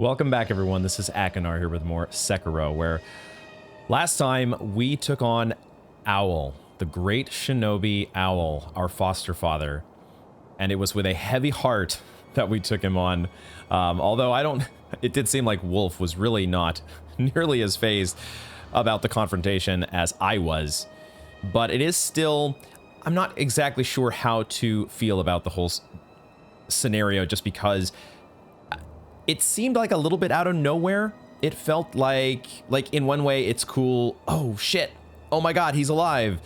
Welcome back, everyone. This is Akinar here with more Sekiro, where last time we took on Owl, the great shinobi Owl, our foster father. And it was with a heavy heart that we took him on. Although it did seem like Wolf was really not nearly as phased about the confrontation as I was. But it is still, I'm not exactly sure how to feel about the whole scenario, just because it seemed like a little bit out of nowhere. It felt like in one way it's cool. Oh shit. Oh my god, he's alive.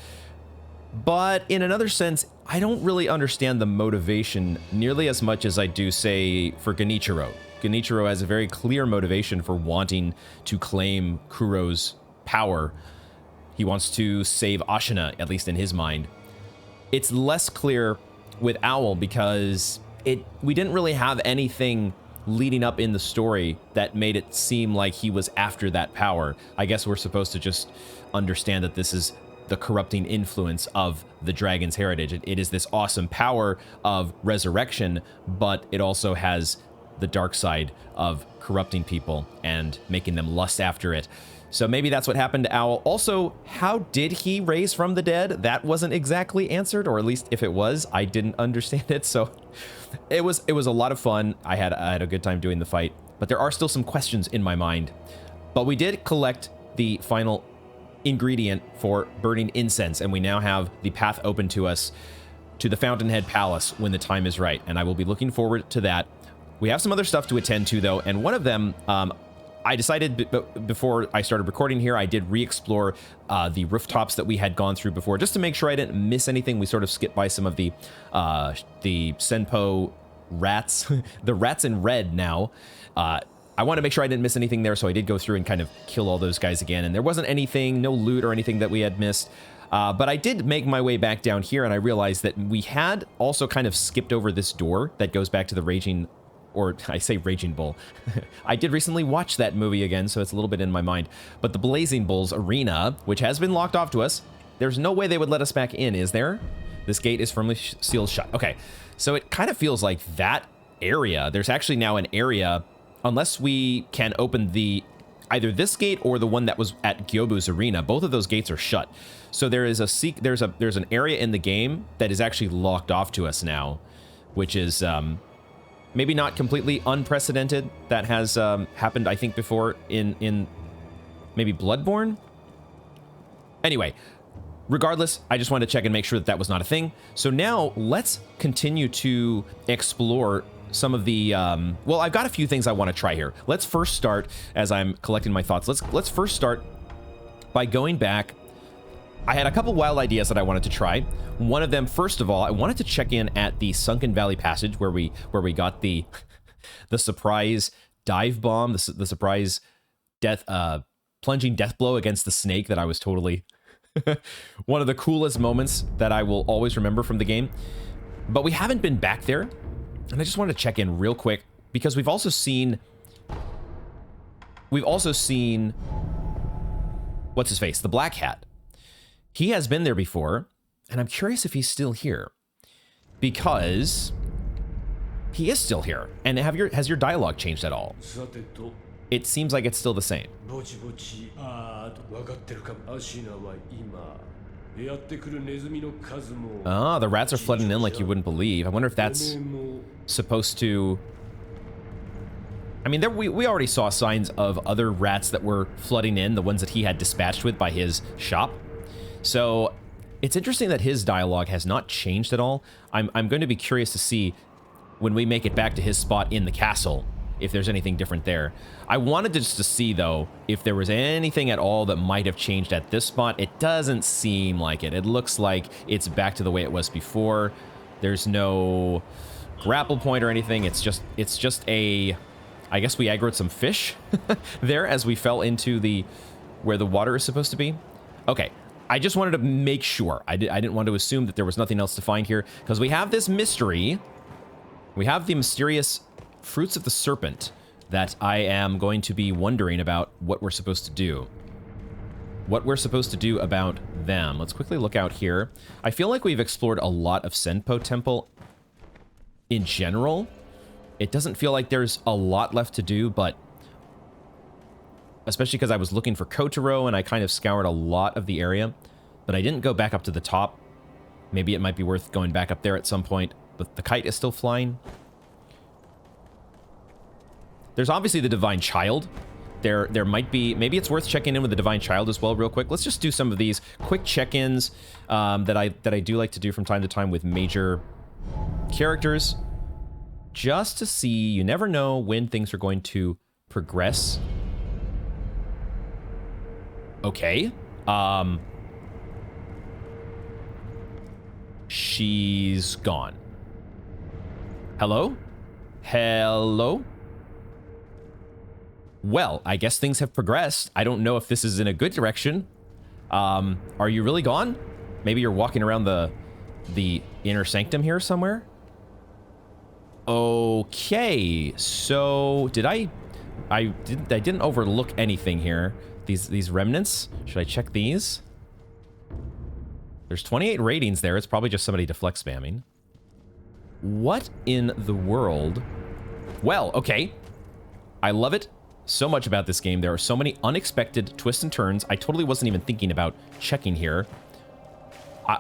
But in another sense, I don't really understand the motivation nearly as much as I do, say, for Genichiro. Genichiro has a very clear motivation for wanting to claim Kuro's power. He wants to save Ashina, at least in his mind. It's less clear with Owl because we didn't really have anything leading up in the story that made it seem like he was after that power. I guess we're supposed to just understand that this is the corrupting influence of the dragon's heritage. It is this awesome power of resurrection, but it also has the dark side of corrupting people and making them lust after it. So maybe that's what happened to Owl. Also, how did he raise from the dead? That wasn't exactly answered, or at least if it was, I didn't understand it. So it was a lot of fun. I had a good time doing the fight, but there are still some questions in my mind. But we did collect the final ingredient for burning incense, and we now have the path open to us to the Fountainhead Palace when the time is right, and I will be looking forward to that. We have some other stuff to attend to, though, and one of them, I decided before I started recording here, I did re-explore the rooftops that we had gone through before, just to make sure I didn't miss anything. We sort of skipped by some of the Senpo rats, the rats in red now. I want to make sure I didn't miss anything there, so I did go through and kind of kill all those guys again, and there wasn't anything, no loot or anything that we had missed. But I did make my way back down here, and I realized that we had also kind of skipped over this door that goes back to the Raging, or I say Raging Bull. I did recently watch that movie again, so it's a little bit in my mind. But the Blazing Bulls arena, which has been locked off to us, there's no way they would let us back in, is there? This gate is firmly sealed shut. Okay, so it kind of feels like that area. There's actually now an area, unless we can open either this gate or the one that was at Gyobu's arena. Both of those gates are shut. So there is there's an area in the game that is actually locked off to us now, which is maybe not completely unprecedented. That has happened, I think, before in maybe Bloodborne. Anyway, regardless, I just wanted to check and make sure that that was not a thing. So now let's continue to explore some of the, well, I've got a few things I want to try here. Let's first start, as I'm collecting my thoughts, let's first start by going back. I had a couple wild ideas that I wanted to try. One of them, first of all, I wanted to check in at the Sunken Valley Passage where we got the surprise dive bomb, the surprise plunging death blow against the snake that I was totally one of the coolest moments that I will always remember from the game. But we haven't been back there, and I just wanted to check in real quick because we've also seen what's his face, the Black Hat. He has been there before, and I'm curious if he's still here, because he is still here. And has your dialogue changed at all? It seems like it's still the same. Ah, the rats are flooding in like you wouldn't believe. I wonder if that's supposed to... I mean, we already saw signs of other rats that were flooding in, the ones that he had dispatched with by his shop. So it's interesting that his dialogue has not changed at all. I'm going to be curious to see when we make it back to his spot in the castle, if there's anything different there. I wanted just to see, though, if there was anything at all that might have changed at this spot. It doesn't seem like it. It looks like it's back to the way it was before. There's no grapple point or anything. It's just a... I guess we aggroed some fish there as we fell into where the water is supposed to be. Okay. I just wanted to make sure. I didn't want to assume that there was nothing else to find here, because we have this mystery. We have the mysterious fruits of the serpent that I am going to be wondering about what we're supposed to do. What we're supposed to do about them. Let's quickly look out here. I feel like we've explored a lot of Senpo Temple in general. It doesn't feel like there's a lot left to do, but especially because I was looking for Kotaro and I kind of scoured a lot of the area, but I didn't go back up to the top. Maybe it might be worth going back up there at some point, but the kite is still flying. There's obviously the Divine Child. There might be, maybe it's worth checking in with the Divine Child as well real quick. Let's just do some of these quick check-ins that I do like to do from time to time with major characters, just to see. You never know when things are going to progress. Okay. She's gone. Hello? Hello? Well, I guess things have progressed. I don't know if this is in a good direction. Are you really gone? Maybe you're walking around the inner sanctum here somewhere? Okay, so did I didn't overlook anything here. These remnants, should I check these? There's 28 ratings there. It's probably just somebody deflect spamming. What in the world? Well, okay. I love it so much about this game. There are so many unexpected twists and turns. I totally wasn't even thinking about checking here.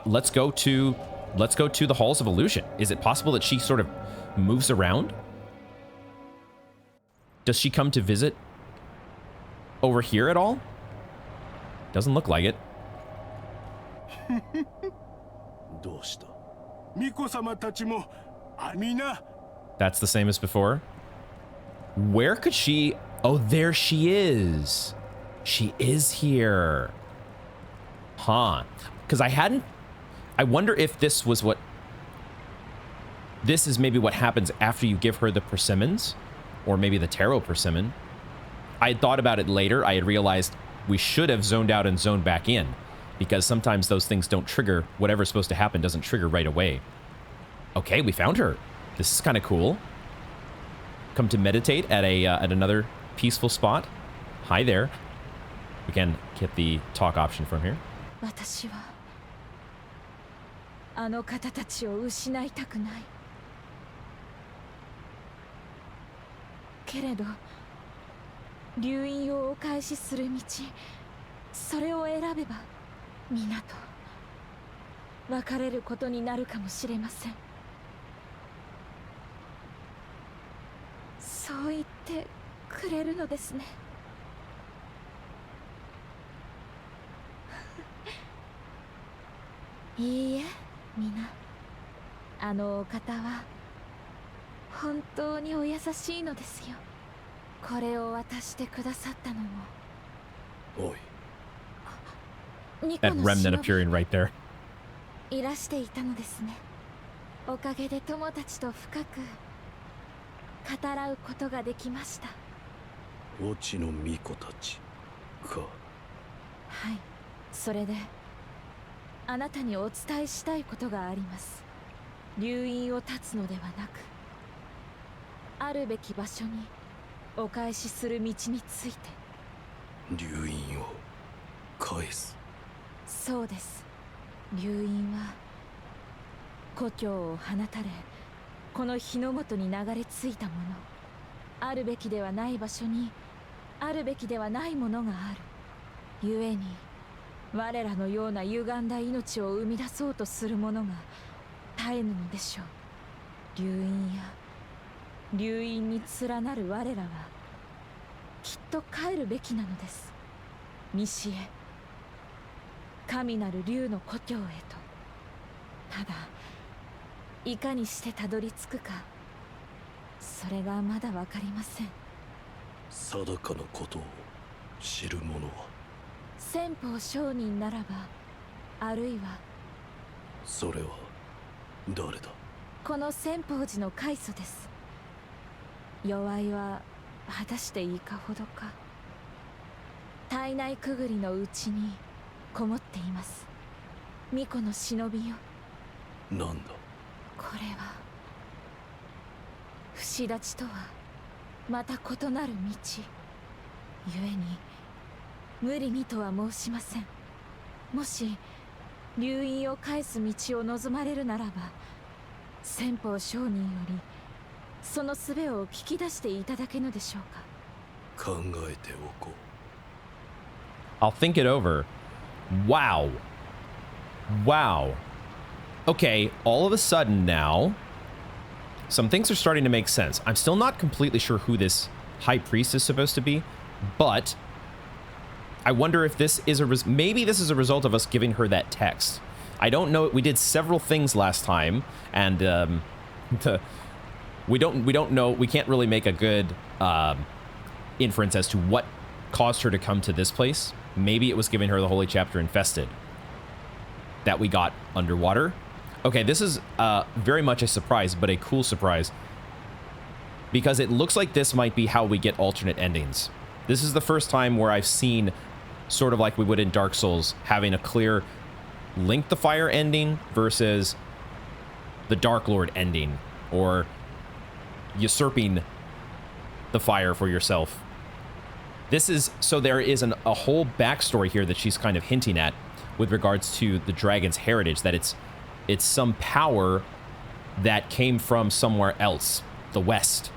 Let's go to the Halls of Illusion. Is it possible that she sort of moves around? Does she come to visit over here at all? Doesn't look like it. That's the same as before. Where could she... Oh, there she is. She is here. Huh. Because I wonder if this was what... This is maybe what happens after you give her the persimmons. Or maybe the tarot persimmon. I had thought about it later. I had realized we should have zoned out and zoned back in. Because sometimes those things don't trigger. Whatever's supposed to happen doesn't trigger right away. Okay, we found her. This is kind of cool. Come to meditate at another peaceful spot. Hi there. We can get the talk option from here. 私はあの方たちを失いたくない。けれど、流因をお返しする道、それを選べば、皆と別れることになるかもしれません。そう言ってくれるのですね。いいえ、皆。あのお方は本当にお優しいのですよ。これを渡してくださったのも。おい。That remnant appearing right there. いらしていたのですね。おかげで友達と深く語らうことができました。落ちの巫女たちか。はい、それであなたにお伝えしたいことがあります。流因を断つのではなく、あるべき場所にお返しする道について。流因を返す。そうです。流因は故郷を放たれ、この日の元に流れ着いたもの。あるべきではない場所にあるべきではないものがある。故に我らのような歪んだ命を生み出そうとする者が絶えぬのでしょう。流因や流因に連なる我らはきっと帰るべきなのです。西へ、神なる竜の故郷へと。ただいかにしてたどり着くか、それがまだわかりません。定かのことを知る者は先方商人ならば、あるいはそれは誰だ。この先方寺の開祖です。弱いは果たしていいかほどか。体内くぐりのうちにこもっています。巫女の忍びよ。なんだこれは不死立ちとはまた異なる道。故に無理にとは申しません。もし流因を返す道を望まれるならば、先方商人よりその術を聞き出していただけぬでしょうか。考えておこう。 I'll think it over. Wow. Wow. Okay, all of a sudden now, some things are starting to make sense. I'm still not completely sure who this high priest is supposed to be, but I wonder if this is maybe this is a result of us giving her that text. I don't know. We did several things last time, and we don't know. We can't really make a good inference as to what caused her to come to this place. Maybe it was giving her the Holy Chapter Infested that we got underwater. Okay, this is very much a surprise, but a cool surprise, because it looks like this might be how we get alternate endings. This is the first time where I've seen, sort of like we would in Dark Souls, having a clear Link the Fire ending versus the Dark Lord ending, or usurping the fire for yourself. This is, so there is a whole backstory here that she's kind of hinting at with regards to the dragon's heritage, that it's some power that came from somewhere else, the West.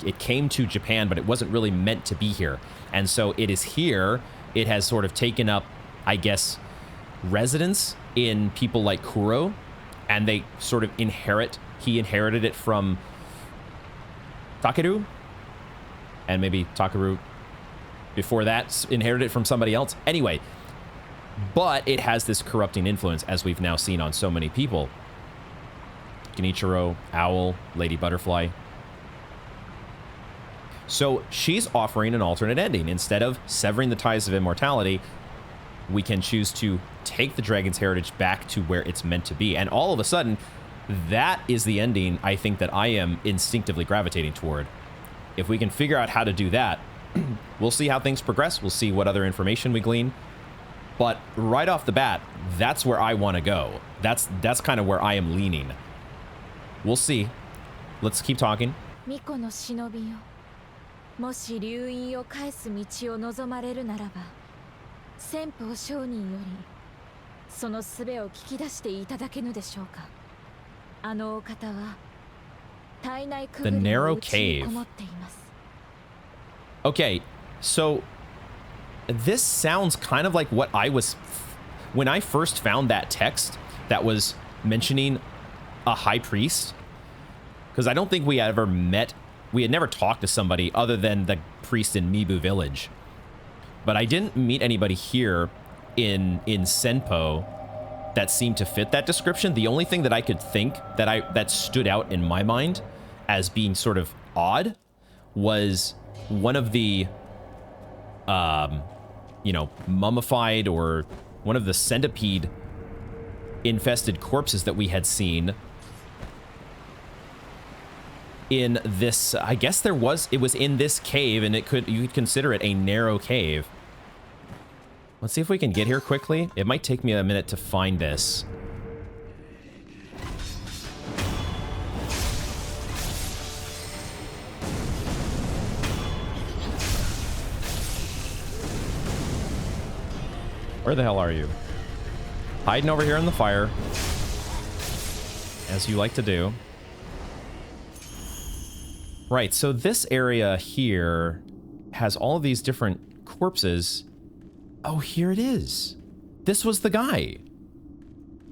It came to Japan, but it wasn't really meant to be here. And so it is here. It has sort of taken up, I guess, residence in people like Kuro, and they sort of inherit. He inherited it from Takeru, and maybe Takeru before that inherited it from somebody else. Anyway, but it has this corrupting influence, as we've now seen on so many people. Genichiro, Owl, Lady Butterfly. So she's offering an alternate ending. Instead of severing the ties of immortality, we can choose to take the dragon's heritage back to where it's meant to be. And all of a sudden, that is the ending I think that I am instinctively gravitating toward. If we can figure out how to do that, we'll see how things progress. We'll see what other information we glean. But right off the bat, that's where I want to go. That's kind of where I am leaning. We'll see. Let's keep talking. 巫女の忍びよ、もし流飲を返す道を望まれるならば、先方上人よりその術を聞き出していただけぬでしょうか。あのお方は体内くぐりの内にこもっています。Okay, so this sounds kind of like what I was when I first found that text that was mentioning a high priest, because I don't think we had never talked to somebody other than the priest in Mibu village, but I didn't meet anybody here in Senpo that seemed to fit that description. The only thing that I could think that stood out in my mind as being sort of odd was one of the mummified, or one of the centipede infested corpses that we had seen in this, I guess it was in this cave, and you could consider it a narrow cave. Let's see if we can get here quickly. It might take me a minute to find this. Where the hell are you? Hiding over here in the fire, as you like to do. Right, so this area here has all of these different corpses. Oh, here it is. This was the guy.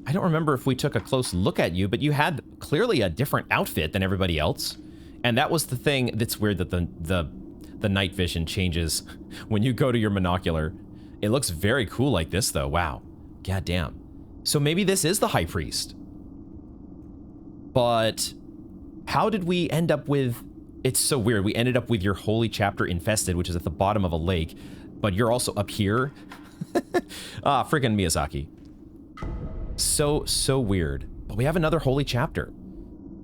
I don't remember if we took a close look at you, but you had clearly a different outfit than everybody else. And that was the thing that's weird, that the night vision changes when you go to your monocular. It looks very cool like this, though. Wow. God damn. So maybe this is the high priest. But how did we end up with... It's so weird. We ended up with your holy chapter infested, which is at the bottom of a lake, but you're also up here. Freaking Miyazaki. So weird. But we have another holy chapter.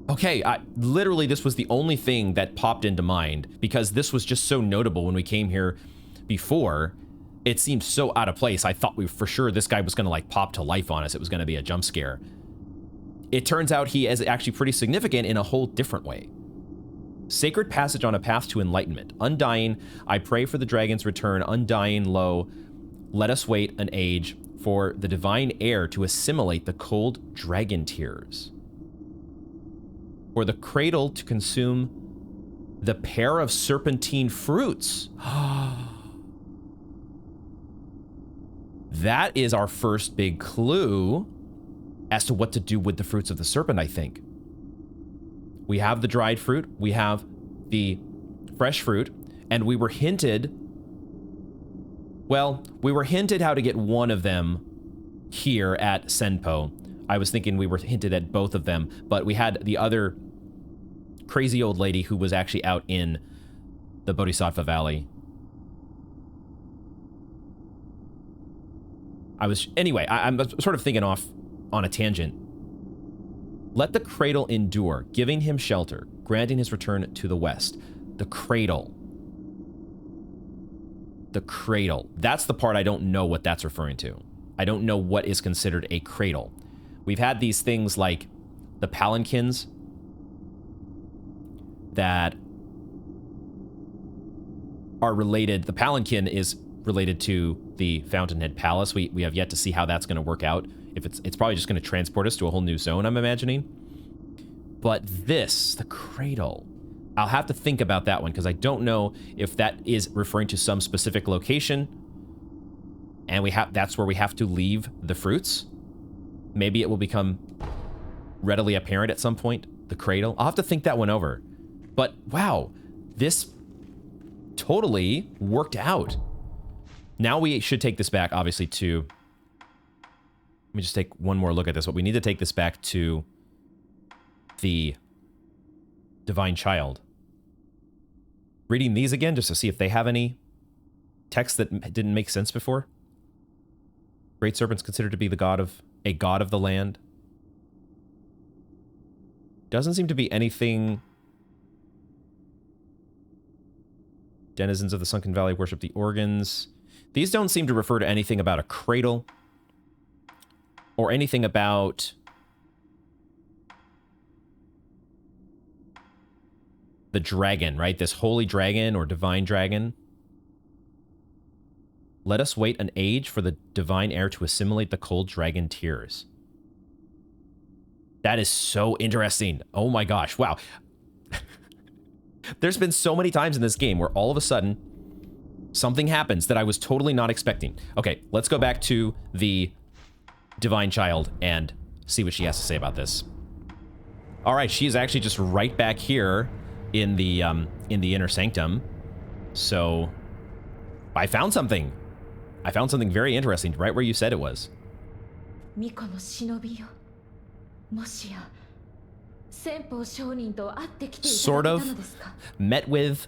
Okay, literally this was the only thing that popped into mind, because this was just so notable when we came here before. It seemed so out of place. I thought for sure this guy was going to like pop to life on us. It was going to be a jump scare. It turns out he is actually pretty significant in a whole different way. Sacred passage on a path to enlightenment. Undying, I pray for the dragon's return. Undying, lo, let us wait an age for the divine air to assimilate the cold dragon tears. For the cradle to consume The pair of serpentine fruits. That is our first big clue as to what to do with the fruits of the serpent, I think. We have the dried fruit, we have the fresh fruit, and we were hinted, well, we were hinted how to get one of them here at Senpo. I was thinking we were hinted at both of them, but we had the other crazy old lady who was actually out in the Bodhisattva Valley. Anyway, I'm sort of thinking off on a tangent. Let the cradle endure, giving him shelter, granting his return to the west. The cradle. The cradle. That's the part I don't know what that's referring to. I don't know what is considered a cradle. We've had these things like the palanquins that are related. The palanquin is related to the Fountainhead Palace. We have yet to see how that's going to work out. If it's probably just going to transport us to a whole new zone, I'm imagining. But this, the cradle, I'll have to think about that one because I don't know if that is referring to some specific location, and that's where we have to leave the fruits. Maybe it will become readily apparent at some point. The cradle. I'll have to think that one over. But wow, this totally worked out. Now we should take this back, obviously, to... Let me just take one more look at this. But we need to take this back to the Divine Child. Reading these again just to see if they have any text that didn't make sense before. Great Serpent's considered to be a god of the land. Doesn't seem to be anything... Denizens of the Sunken Valley worship the organs. These don't seem to refer to anything about a cradle. Or anything about... the dragon, right? This holy dragon or divine dragon. Let us wait an age for the divine air to assimilate the cold dragon tears. That is so interesting. Oh my gosh, wow. There's been so many times in this game where all of a sudden something happens that I was totally not expecting. Okay, let's go back to the Divine Child and see what she has to say about this. All right, she is actually just right back here in the inner sanctum. So I found something. I found something very interesting right where you said it was. Sort of. Met with.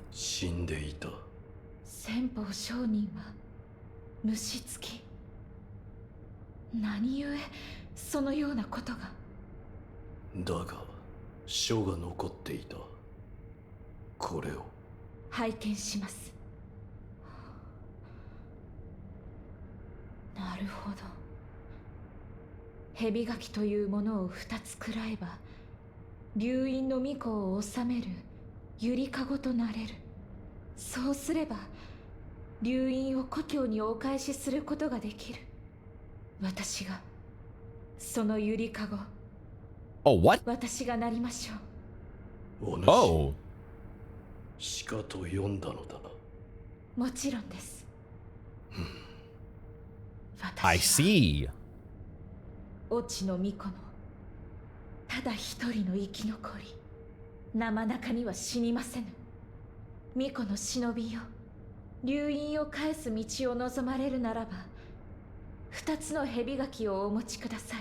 Oh, what? Oh. I see. オチの巫女のただ一人の生き残り生中には死にませぬ巫女の忍びよ流因を返す道を望まれるならば二つの蛇垣をお持ちください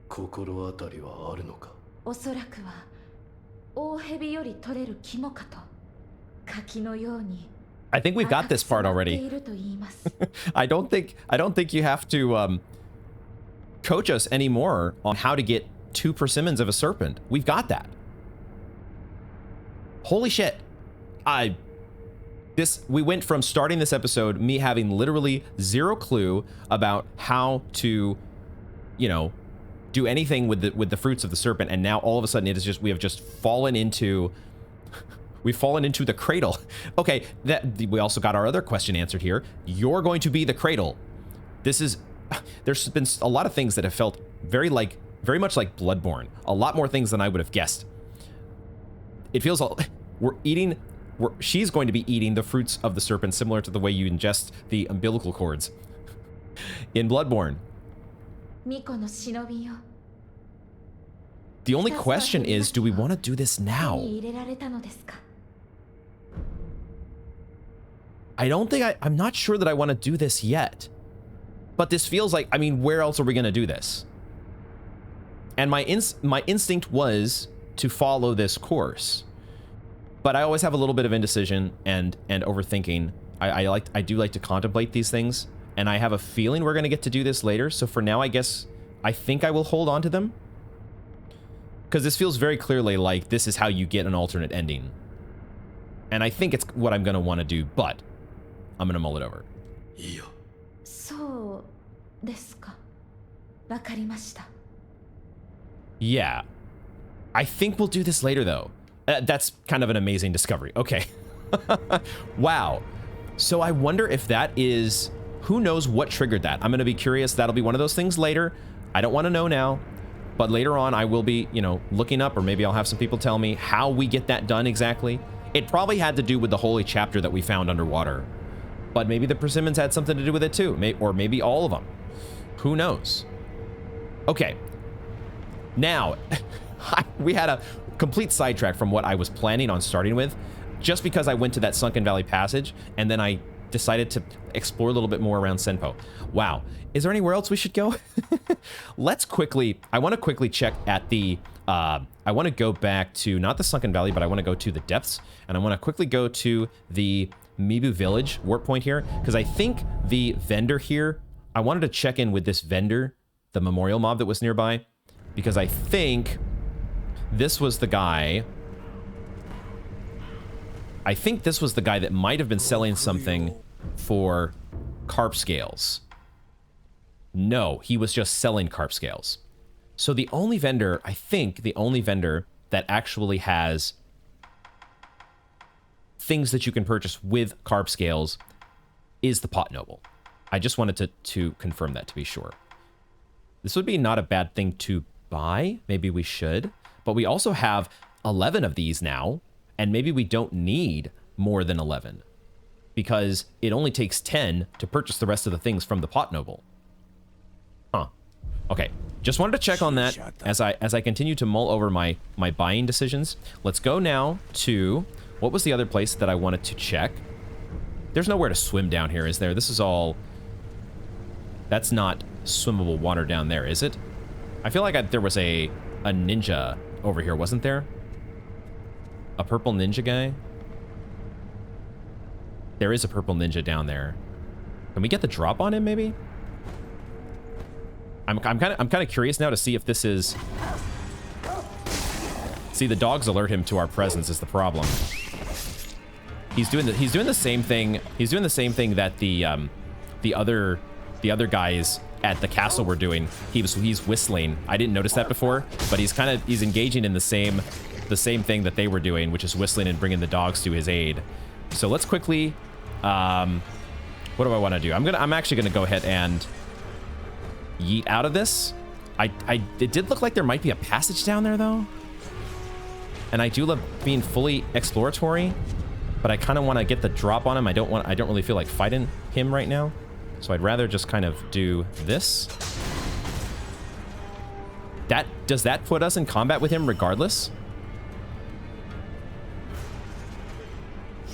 心当たりはあるのかおそらくは大蛇より取れる肝かと柿のように I think we've got this part already. I don't think you have to coach us anymore on how to get 2 persimmons of a serpent. We've got that. Holy shit. We went from starting this episode, me having literally zero clue about how to, you know, do anything with the fruits of the serpent, and now all of a sudden it is just, we have just fallen into... We've fallen into the cradle. Okay, we also got our other question answered here. You're going to be the cradle. There's been a lot of things that have felt very much like Bloodborne. A lot more things than I would have guessed. It feels She's going to be eating the fruits of the serpent, similar to the way you ingest the umbilical cords in Bloodborne. 巫女の忍びよ。 The only question is, do we want to do this 手 now? に入れられたのですか？ I don't think I'm not sure that I want to do this yet. But this feels like, I mean, where else are we going to do this? And my instinct was to follow this course. But I always have a little bit of indecision and overthinking. I do like to contemplate these things, and I have a feeling we're going to get to do this later. So for now, I guess I think I will hold on to them, because this feels very clearly like this is how you get an alternate ending. And I think it's what I'm going to want to do, but I'm going to mull it over. いいよ。そうですか。わかりました。 Yeah. I think we'll do this later, though. That's kind of an amazing discovery. Okay. Wow. So I wonder if that is... Who knows what triggered that? I'm going to be curious. That'll be one of those things later. I don't want to know now. But later on, I will be, you know, looking up, or maybe I'll have some people tell me how we get that done exactly. It probably had to do with the holy chapter that we found underwater. But maybe the persimmons had something to do with it too. Or maybe all of them. Who knows? Okay. Now, we had a complete sidetrack from what I was planning on starting with, just because I went to that Sunken Valley passage, and then I decided to explore a little bit more around Senpo. Wow. Is there anywhere else we should go? Let's quickly, I want to quickly check at the, I want to go back to, not the Sunken Valley, but I want to go to the depths, and I want to quickly go to the Mibu Village warp point here, because I think the vendor here, I wanted to check in with this vendor, the memorial mob that was nearby, because I think this was the guy. I think this was the guy that might have been selling something for carp scales. No, he was just selling carp scales. So the only vendor, I think the only vendor that actually has things that you can purchase with carp scales is the Pot Noble. I just wanted to confirm that to be sure. This would be not a bad thing to buy. Maybe we should. But we also have 11 of these now, and maybe we don't need more than 11, because it only takes 10 to purchase the rest of the things from the Pot Noble. Huh. Okay. Just wanted to check on that as I continue to mull over my buying decisions. Let's go now to, what was the other place that I wanted to check? There's nowhere to swim down here, is there? This is all... That's not swimmable water down there, is it? I feel like there was a ninja over here, wasn't there? A purple ninja guy? There is a purple ninja down there. Can we get the drop on him, maybe? I'm kind of curious now to see if this is... See, the dogs alert him to our presence is the problem. He's doing the same thing. He's doing the same thing that the other guys at the castle were doing. He's whistling. I didn't notice that before, but he's engaging in the same thing that they were doing, which is whistling and bringing the dogs to his aid. So let's quickly, what do I want to do? I'm actually gonna go ahead and yeet out of this. It did look like there might be a passage down there though, and I do love being fully exploratory, but I kind of want to get the drop on him. I don't really feel like fighting him right now. So I'd rather just kind of do this. Does that put us in combat with him regardless?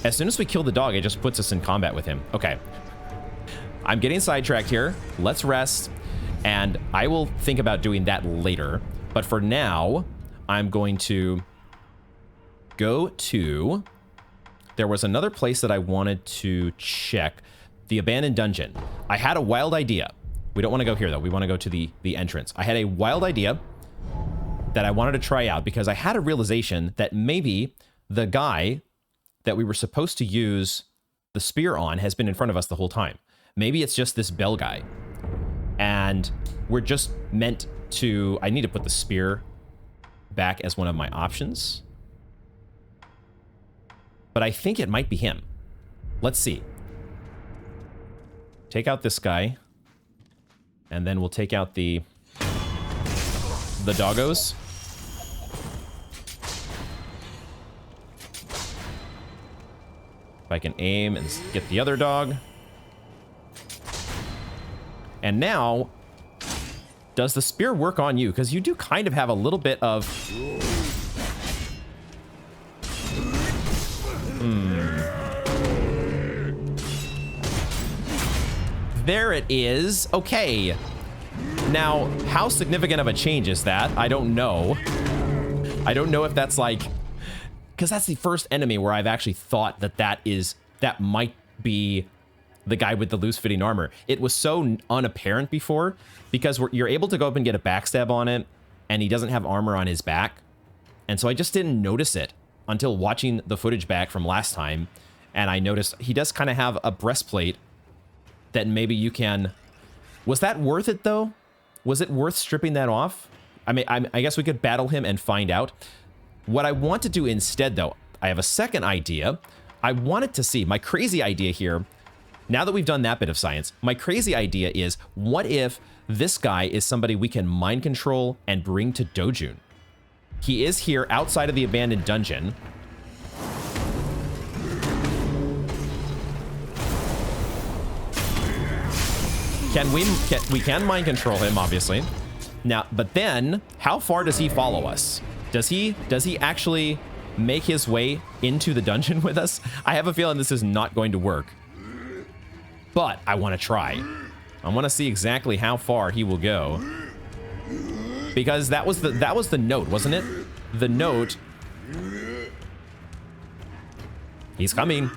As soon as we kill the dog, it just puts us in combat with him. Okay. I'm getting sidetracked here. Let's rest. And I will think about doing that later. But for now, I'm going to go to... There was another place that I wanted to check. The abandoned dungeon. I had a wild idea. We don't want to go here though. We want to go to the entrance. I had a wild idea that I wanted to try out because I had a realization that maybe the guy that we were supposed to use the spear on has been in front of us the whole time. Maybe it's just this bell guy. And we're just meant to... I need to put the spear back as one of my options. But I think it might be him. Let's see. Take out this guy, and then we'll take out the doggos. If I can aim and get the other dog. And now, does the spear work on you? Because you do kind of have a little bit of... There it is. Okay. Now, how significant of a change is that? I don't know. I don't know if that's like... Because that's the first enemy where I've actually thought that that might be the guy with the loose-fitting armor. It was so unapparent before because you're able to go up and get a backstab on it, and he doesn't have armor on his back. And so I just didn't notice it until watching the footage back from last time, and I noticed he does kind of have a breastplate that maybe you can... Was that worth it, though? Was it worth stripping that off? I mean, I guess we could battle him and find out. What I want to do instead, though, I have a second idea. I wanted to see, my crazy idea here, now that we've done that bit of science, my crazy idea is, what if this guy is somebody we can mind control and bring to Dojun? He is here outside of the abandoned dungeon. We can mind control him, obviously. Now, but then, how far does he follow us? Does he actually make his way into the dungeon with us? I have a feeling this is not going to work. But I want to try. I want to see exactly how far he will go. Because that was the note, wasn't it? The note. He's coming.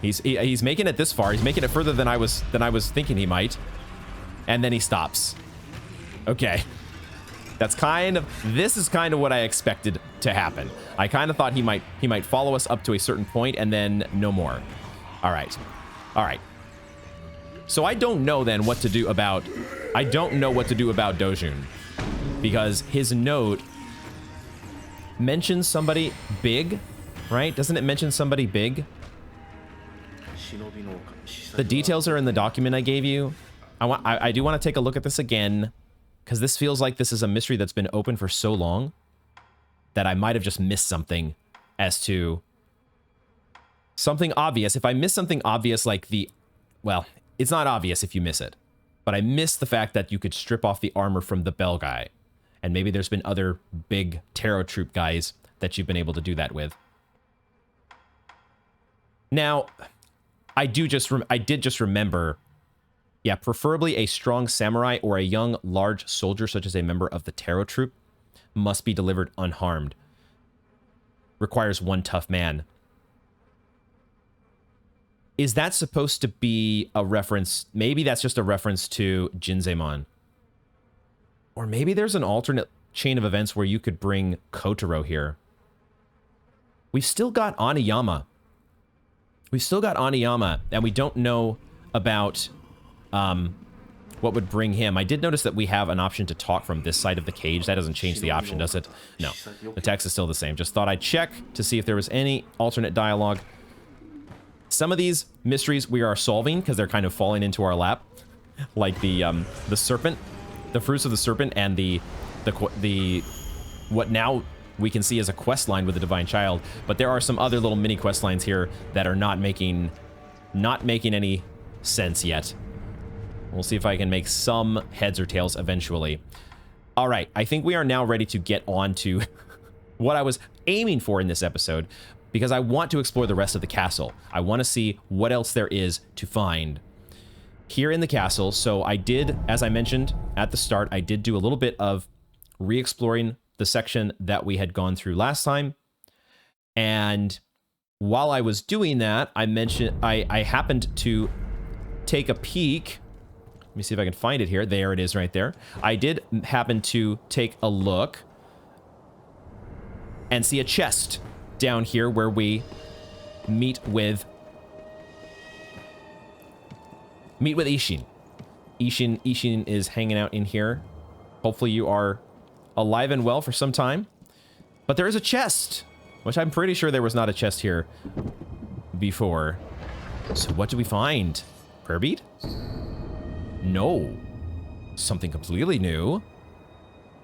He's making it this far. He's making it further than I was thinking he might. And then he stops. Okay. This is kind of what I expected to happen. I kind of thought he might follow us up to a certain point and then no more. All right. All right. So I don't know then what to do about Dojun, because his note mentions somebody big, right? Doesn't it mention somebody big? The details are in the document I gave you. I do want to take a look at this again, because this feels like this is a mystery that's been open for so long that I might have just missed something as to something obvious. If I miss something obvious like well, it's not obvious if you miss it, but I missed the fact that you could strip off the armor from the bell guy. And maybe there's been other big tarot troop guys that you've been able to do that with. Now, I did just remember, yeah, preferably a strong samurai or a young, large soldier, such as a member of the tarot troop, must be delivered unharmed. Requires one tough man. Is that supposed to be a reference? Maybe that's just a reference to Jinzemon. Or maybe there's an alternate chain of events where you could bring Kotaro here. We've still got Oniyama. And we don't know about what would bring him. I did notice that we have an option to talk from this side of the cage. That doesn't change the option, does it? No. The text is still the same. Just thought I'd check to see if there was any alternate dialogue. Some of these mysteries we are solving because they're kind of falling into our lap, like the serpent, the fruits of the serpent, and the what now we can see as a quest line with the divine child. But there are some other little mini quest lines here that are not making any sense yet. We'll see if I can make some heads or tails eventually. All right, I think we are now ready to get on to what I was aiming for in this episode, because I want to explore the rest of the castle. I want to see what else there is to find here in the castle. So I did, as I mentioned at the start, I did do a little bit of re-exploring the section that we had gone through last time. And while I was doing that, I happened to take a peek. Let me see if I can find it here. There it is right there. I did happen to take a look and see a chest down here where we meet with Ishin. Ishin is hanging out in here. Hopefully you are alive and well for some time. But there is a chest, which I'm pretty sure there was not a chest here before. So what do we find? Prayer bead? No. Something completely new.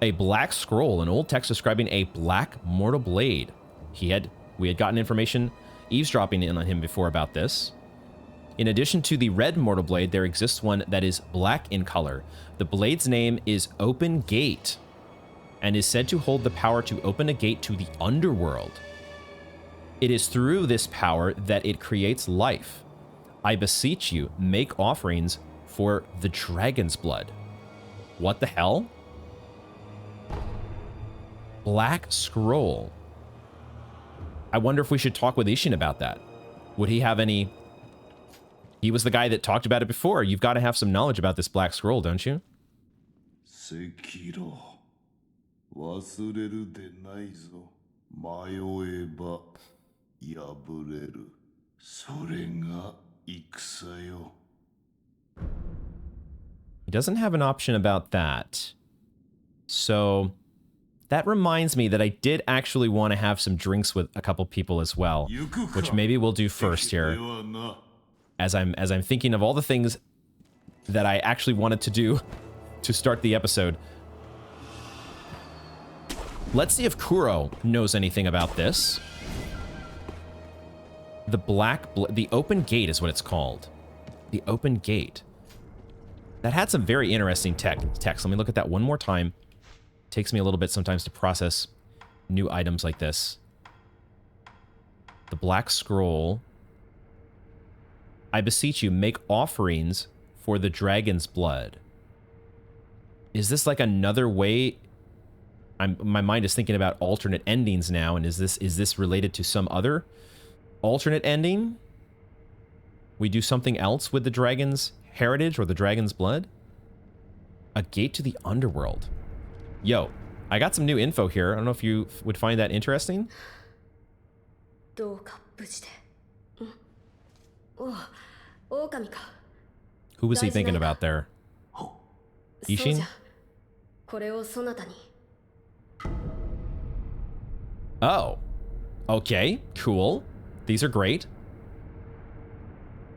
A black scroll, an old text describing a black mortal blade. We had gotten information eavesdropping in on him before about this. In addition to the red mortal blade, there exists one that is black in color. The blade's name is Open Gate, and is said to hold the power to open a gate to the underworld. It is through this power that it creates life. I beseech you, make offerings for the dragon's blood. What the hell? Black Scroll. I wonder if we should talk with Ishin about that. Would he have any... He was the guy that talked about it before. You've got to have some knowledge about this Black Scroll, don't you? Sekiro. 忘れるでないぞ。迷えば破れる。それが戦よ。 He doesn't have an option about that. So that reminds me that I did actually want to have some drinks with a couple people as well, which maybe we'll do first here. As I'm thinking of all the things that I actually wanted to do to start the episode. Let's see if Kuro knows anything about this. The Open Gate is what it's called. The Open Gate. That had some very interesting text. Let me look at that one more time. Takes me a little bit sometimes to process new items like this. The Black Scroll. I beseech you, make offerings for the dragon's blood. Is this like another way? My mind is thinking about alternate endings now, and is this related to some other alternate ending? We do something else with the dragon's heritage or the dragon's blood? A gate to the underworld. Yo, I got some new info here. I don't know if you would find that interesting. Who was he thinking about there? Ishin? Oh. Okay, cool. These are great.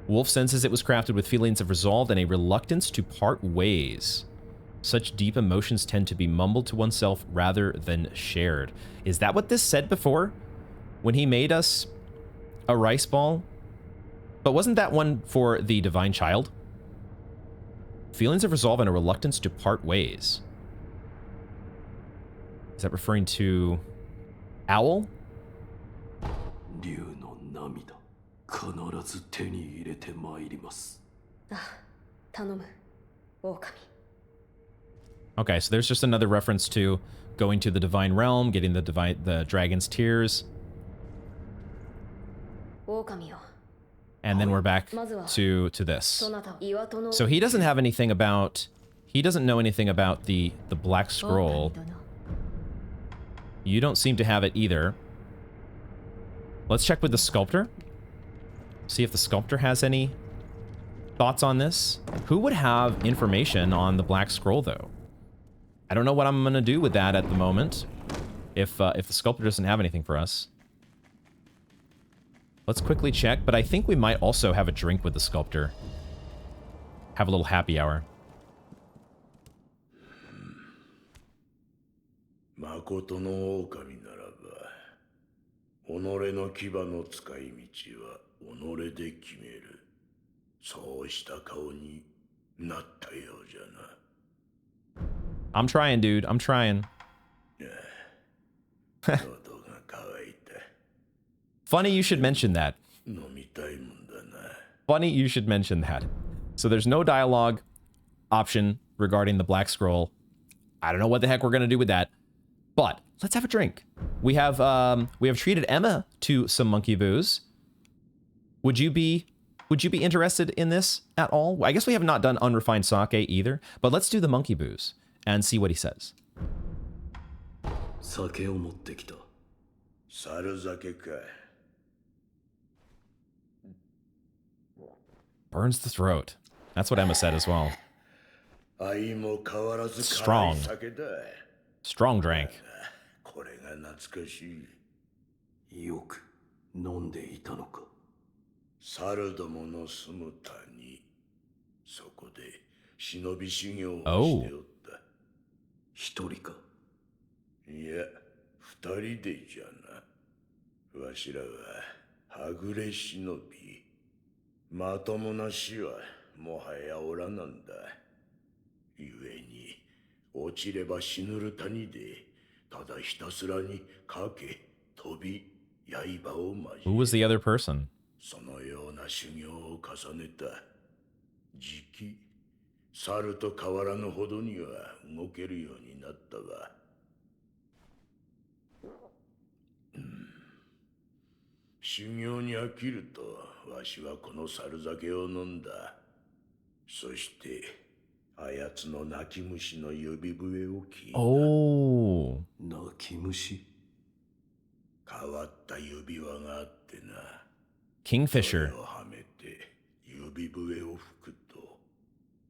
Wolf senses it was crafted with feelings of resolve and a reluctance to part ways. Such deep emotions tend to be mumbled to oneself rather than shared. Is that what this said before? When he made us a rice ball? But wasn't that one for the divine child? Feelings of resolve and a reluctance to part ways. Is that referring to Owl? 竜の涙、必ず手に入れてまいります。頼む、狼。 Okay, so there's just another reference to going to the divine realm, getting the dragon's tears. And then we're back to this. So he doesn't have anything about... He doesn't know anything about the Black Scroll. You don't seem to have it either. Let's check with the sculptor. See if the sculptor has any thoughts on this. Who would have information on the Black Scroll, though? I don't know what I'm going to do with that at the moment. If the sculptor doesn't have anything for us. Let's quickly check, but I think we might also have a drink with the sculptor. Have a little happy hour. 誠の狼ならば、己の牙の使い道は己で決める。そうした顔になったようじゃな。I'm trying, dude. I'm trying. Funny you should mention that. Funny you should mention that. So there's no dialogue option regarding the Black Scroll. I don't know what the heck we're gonna do with that. But let's have a drink. We have treated Emma to some monkey booze. Would you be interested in this at all? I guess we have not done unrefined sake either, but let's do the monkey booze and see what he says. 酒を持ってきた。猿酒か。Burns the throat. That's what Emma said as well. 相も変わらず Strong. 辛い酒だ。Strong drank. これが懐かしい。よく飲んでいたのか。猿どもの住む谷。そこで忍び修行をしておった。一人か。いや、二人でじゃな。わしらははぐれ忍び。まともな死はもはやおらなんだ。故に落ちれば死ぬる谷でただひたすらにかけ飛び刃を交 Who was え the other person? そのような修行を重ねた。じき猿と変わらぬほどには動けるようになったわ。修行に飽きるとわしはこの猿酒を飲んだ。そしてあやつの泣き虫の指笛を聞いた。Oh. 泣き虫。変わった指輪があってな。 Kingfisher. それをはめて指笛を吹くと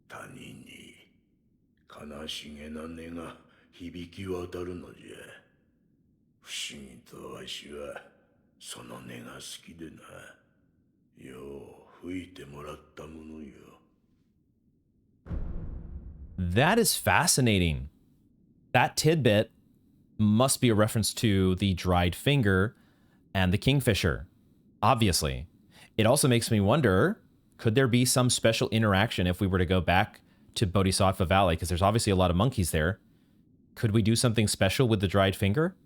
谷に悲しげな音が響き渡るのじゃ。不思議とわしはその音が好きでな。よう吹いてもらったものよ。 That is fascinating. That tidbit must be a reference to the dried finger and the kingfisher, obviously. It also makes me wonder, could there be some special interaction if we were to go back to Bodhisattva Valley? Because there's obviously a lot of monkeys there. Could we do something special with the dried finger?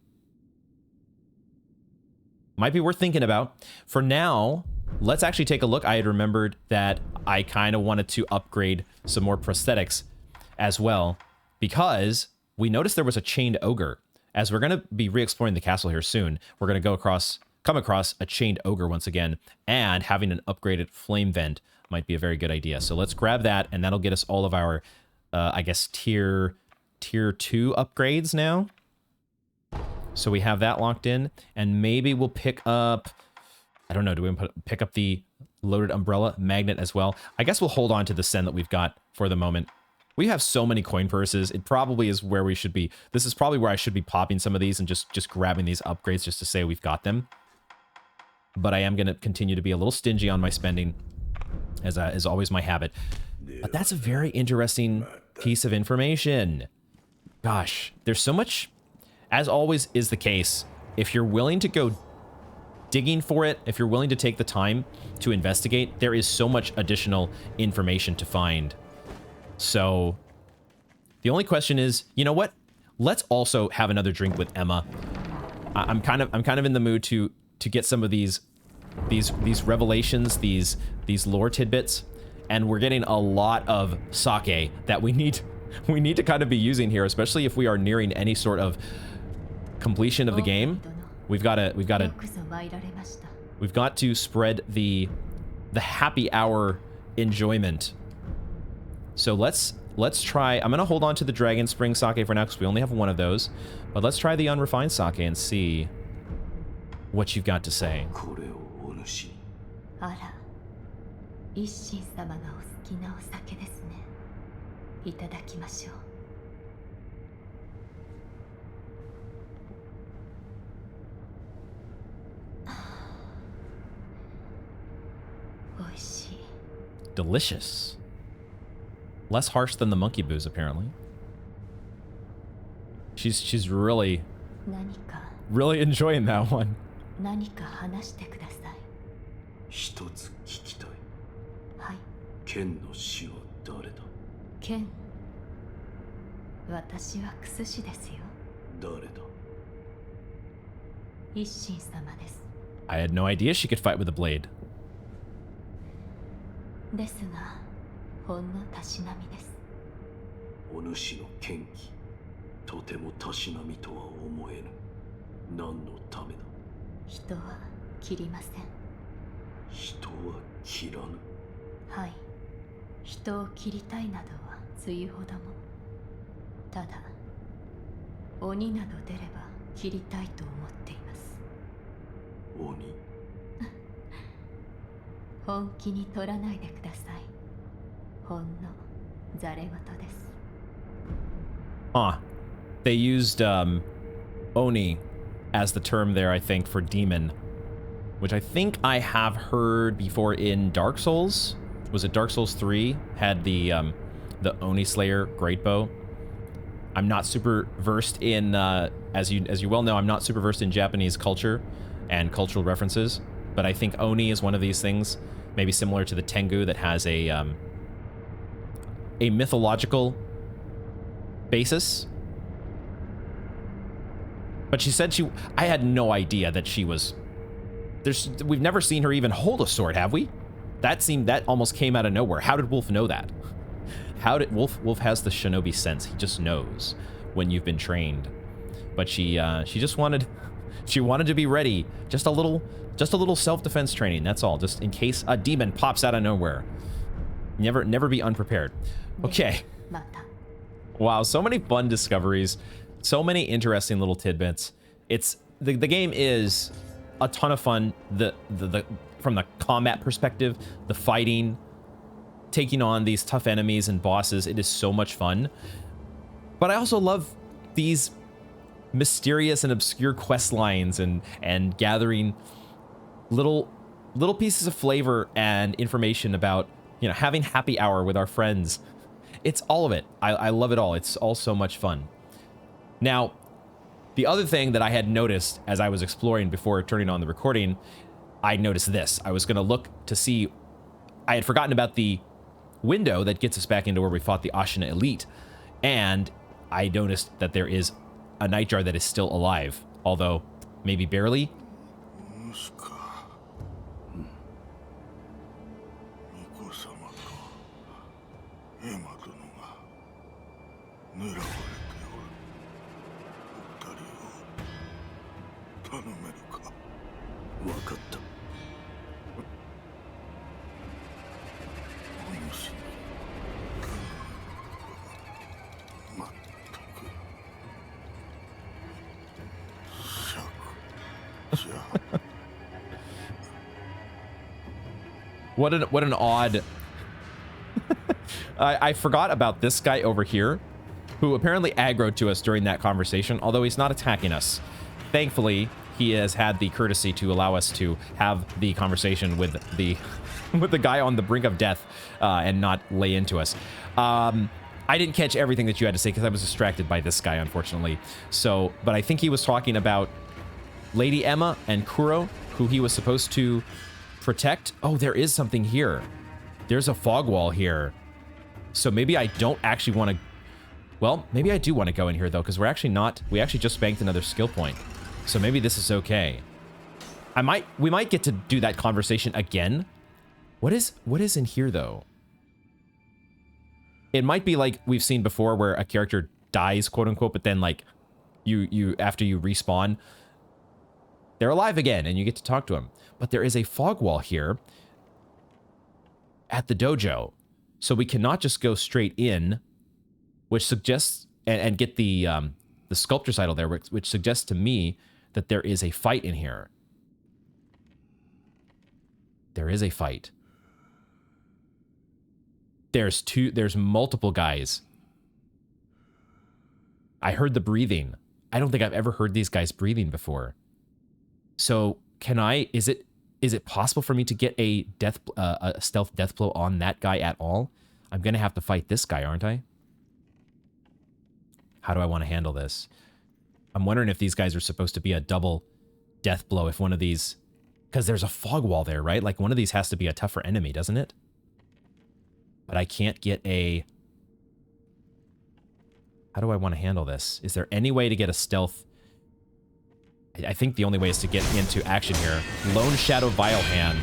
Might be worth thinking about. For now, let's actually take a look. I had remembered that I kind of wanted to upgrade some more prosthetics as well, because we noticed there was a chained ogre. As we're going to be re-exploring the castle here soon, we're going to come across a chained ogre once again, and having an upgraded flame vent might be a very good idea. So let's grab that, and that'll get us all of our, I guess, tier 2 upgrades now. So we have that locked in, and maybe we'll pick up, I don't know, do we pick up the loaded umbrella magnet as well? I guess we'll hold on to the Sen that we've got for the moment. We have so many coin purses. It probably is where we should be. This is probably where I should be popping some of these and just grabbing these upgrades just to say we've got them. But I am going to continue to be a little stingy on my spending, as is always my habit. But that's a very interesting piece of information. Gosh, there's so much, as always is the case, if you're willing to go digging for it, if you're willing to take the time to investigate, there is so much additional information to find. So the only question is, you know what? Let's also have another drink with Emma. I'm kind of in the mood to get some of these revelations, these lore tidbits, and we're getting a lot of sake that we need to kind of be using here, especially if we are nearing any sort of completion of the game. We've got to spread the happy hour enjoyment. So let's try. I'm gonna hold on to the Dragon Spring sake for now because we only have one of those. But let's try the unrefined sake and see what you've got to say. あら、一心様がお好きなお酒ですね。いただきましょう。おいしい。Delicious. Less harsh than the monkey booze, apparently. She's really enjoying that one. 何か話してください。一つ聞きたい。はい。剣の死は誰だ？剣。私はクス氏ですよ。誰だ？一心様です。I had no idea she could fight with a blade. ですが、ほんのたしなみです。お主の剣気、とてもたしなみとは思えぬ。何のためだ？人は切りません。人は切らぬ。はい。人を切りたいなどはつゆほども。ただ、鬼など出れば切りたいと思っています。鬼？本気に取らないでください。ほんのざれ言です。Huh. They used Oni as the term there, I think, for demon, which I think I have heard before in Dark Souls. Was it Dark Souls 3? Had the Oni Slayer great bow. I'm not super versed in, as you well know, I'm not super versed in Japanese culture and cultural references. but I think Oni is one of these things, maybe similar to the Tengu, that has a mythological basis. But she said I had no idea that she was... We've never seen her even hold a sword, have we? That almost came out of nowhere. How did Wolf know that? How did Wolf has the shinobi sense. He just knows when you've been trained. But she just wanted to be ready. Just a little self-defense training, that's all. Just in case a demon pops out of nowhere. Never be unprepared. Okay. Wow, so many fun discoveries. So many interesting little tidbits. It's the game is a ton of fun. From the combat perspective, the fighting, taking on these tough enemies and bosses, it is so much fun. But I also love these mysterious and obscure quest lines and gathering little pieces of flavor and information about, you know, having happy hour with our friends. It's all of it. I love it all. It's all so much fun. Now, the other thing that I had noticed as I was exploring before turning on the recording, I noticed this. I was going to look to see... I had forgotten about the window that gets us back into where we fought the Ashina Elite, and I noticed that there is a Nightjar that is still alive, although maybe barely. What an odd... I forgot about this guy over here, who apparently aggroed to us during that conversation, although he's not attacking us. Thankfully, he has had the courtesy to allow us to have the conversation with the guy on the brink of death and not lay into us. I didn't catch everything that you had to say because I was distracted by this guy, unfortunately. So, but I think he was talking about Lady Emma and Kuro, who he was supposed to protect. Oh, there is something here. There's a fog wall here. So maybe I don't actually want to... Well, maybe I do want to go in here, though, because we're actually not... We actually just banked another skill point. So maybe this is okay. We might get to do that conversation again. What is in here, though? It might be like we've seen before where a character dies, quote unquote, but then like after you respawn, they're alive again and you get to talk to them. But there is a fog wall here at the dojo. So we cannot just go straight in, which suggests, and get the sculptor's idol there, which suggests to me that there is a fight in here. There is a fight. There's multiple guys. I heard the breathing. I don't think I've ever heard these guys breathing before. So is it possible for me to get a stealth death blow on that guy at all? I'm gonna have to fight this guy, aren't I? How do I want to handle this? I'm wondering if these guys are supposed to be a double death blow, if one of these... Because there's a fog wall there, right? Like one of these has to be a tougher enemy, doesn't it? But I can't get a... How do I want to handle this? Is there any way to get a stealth... I think the only way is to get into action here. Lone Shadow Vilehand.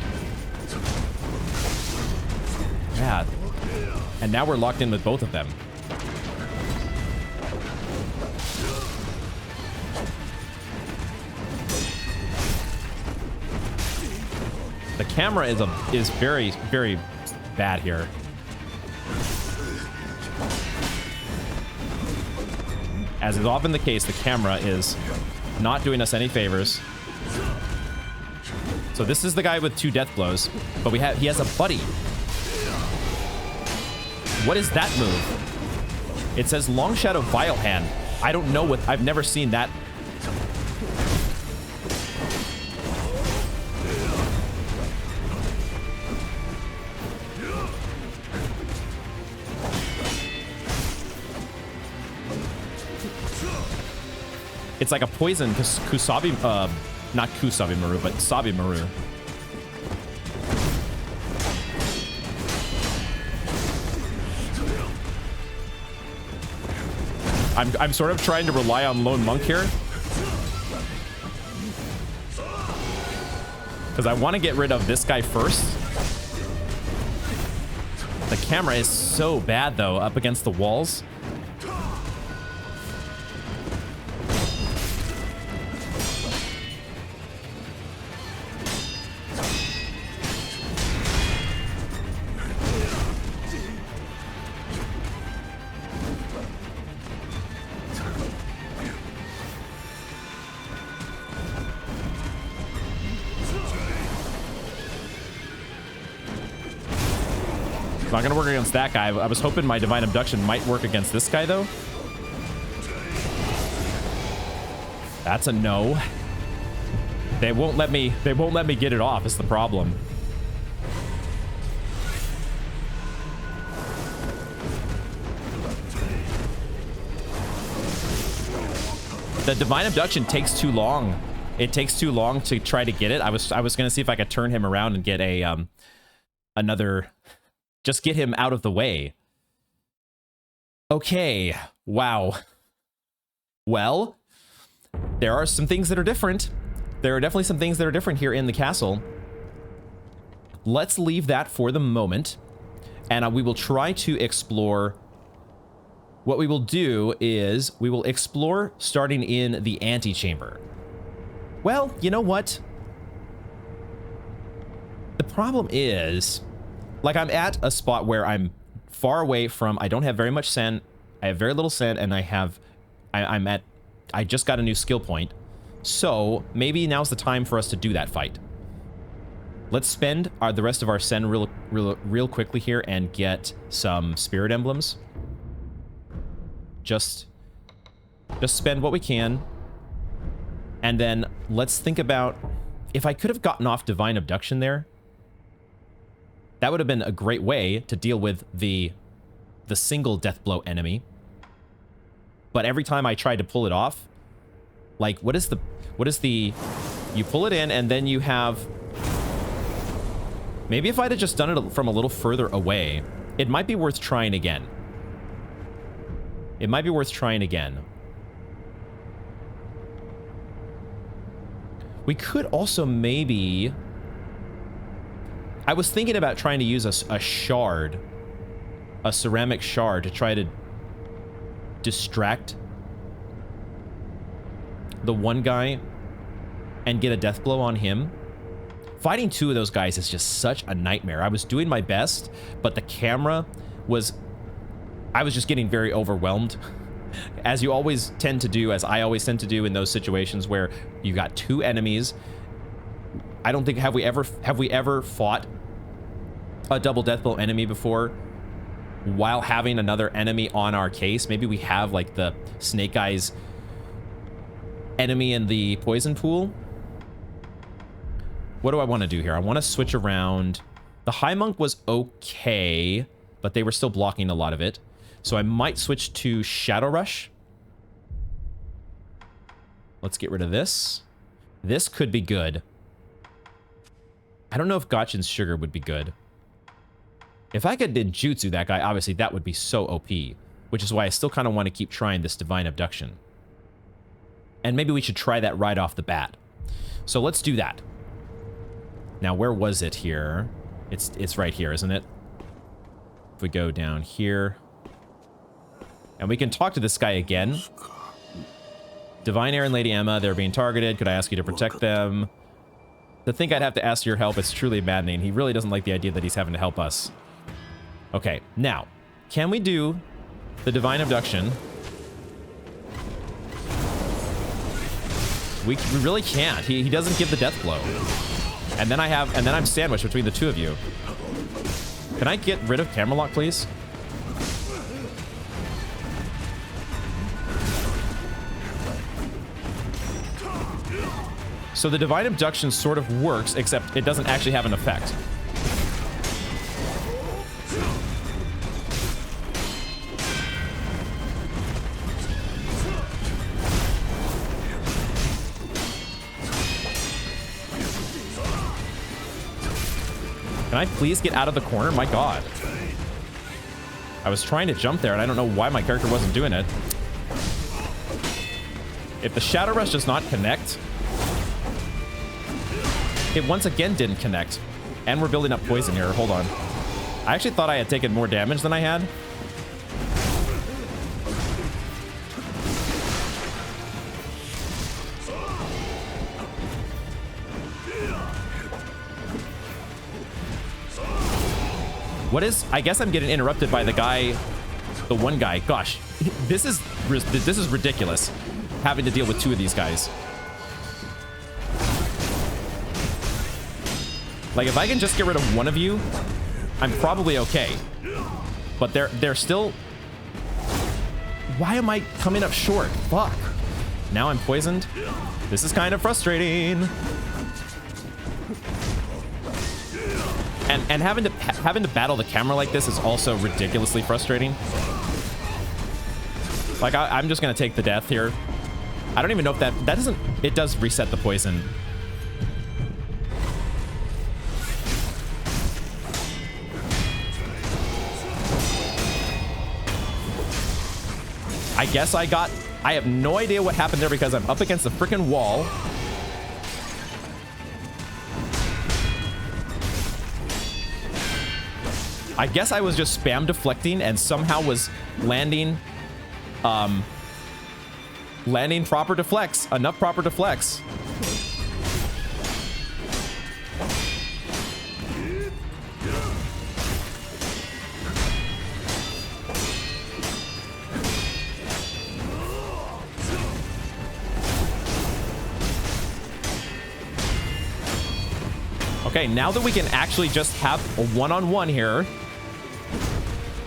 Yeah. And now we're locked in with both of them. The camera is very, very bad here. As is often the case, the camera is not doing us any favors. So this is the guy with 2 death blows, but he has a buddy. What is that move? It says Long Shadow Vilehand. I don't know what... I've never seen that. It's like a poison Kusabi, not Kusabi Maru, but Sabi Maru. I'm sort of trying to rely on Lone Monk here. Because I want to get rid of this guy first. The camera is so bad, though, up against the walls. Not gonna work against that guy. I was hoping my Divine Abduction might work against this guy, though. That's a no. They won't let me get it off, is the problem. The Divine Abduction takes too long. It takes too long to try to get it. I was gonna see if I could turn him around and get a another. Just get him out of the way. Okay. Wow. Well, there are some things that are different. There are definitely some things that are different here in the castle. Let's leave that for the moment. And we will try to explore. What we will do is we will explore starting in the antechamber. Well, you know what? The problem is, like, I'm at a spot where I'm far away from, I don't have very much sen, I have very little sen, and I just got a new skill point. So maybe now's the time for us to do that fight. Let's spend the rest of our sen real quickly here and get some spirit emblems. Just spend what we can. And then let's think about, if I could have gotten off Divine Abduction there, that would have been a great way to deal with the single death blow enemy. But every time I tried to pull it off, like, what is the, you pull it in and then you have, maybe if I'd have just done it from a little further away, it might be worth trying again. It might be worth trying again. We could also maybe, I was thinking about trying to use a shard, a ceramic shard, to try to distract the one guy and get a death blow on him. Fighting two of those guys is just such a nightmare. I was doing my best, but the camera was, I was just getting very overwhelmed. As you always tend to do, as I always tend to do in those situations where you got two enemies. I don't think, have we ever fought a double death blow enemy before while having another enemy on our case? Maybe we have, like, the Snake Eyes enemy in the poison pool. What do I want to do here? I want to switch around. The High Monk was okay, but they were still blocking a lot of it. So I might switch to Shadow Rush. Let's get rid of this. This could be good. I don't know if Gotchin's Sugar would be good. If I could ninjutsu that guy, obviously that would be so OP. Which is why I still kind of want to keep trying this Divine Abduction. And maybe we should try that right off the bat. So let's do that. Now, where was it here? It's right here, isn't it? If we go down here. And we can talk to this guy again. Divine Air and Lady Emma, they're being targeted. Could I ask you to protect them? To think I'd have to ask your help, it's truly maddening. He really doesn't like the idea that he's having to help us. Okay, now, can we do the Divine Abduction? We really can't. He doesn't give the death blow. And then I'm sandwiched between the two of you. Can I get rid of camera lock, please? So the Divine Abduction sort of works, except it doesn't actually have an effect. Can I please get out of the corner? My God. I was trying to jump there, and I don't know why my character wasn't doing it. If the Shadow Rush does not connect, it once again didn't connect. And we're building up poison here. Hold on. I actually thought I had taken more damage than I had. What is... I guess I'm getting interrupted by the guy... The one guy. Gosh. This is ridiculous. Having to deal with two of these guys. Like, if I can just get rid of one of you, I'm probably okay. But they're still... Why am I coming up short? Fuck. Now I'm poisoned. This is kind of frustrating. And having to battle the camera like this is also ridiculously frustrating. Like, I'm just gonna take the death here. I don't even know if that doesn't... It does reset the poison. I guess I have no idea what happened there because I'm up against the freaking wall. I guess I was just spam deflecting and somehow was landing proper deflects, enough proper deflects. Okay, now that we can actually just have a one-on-one here,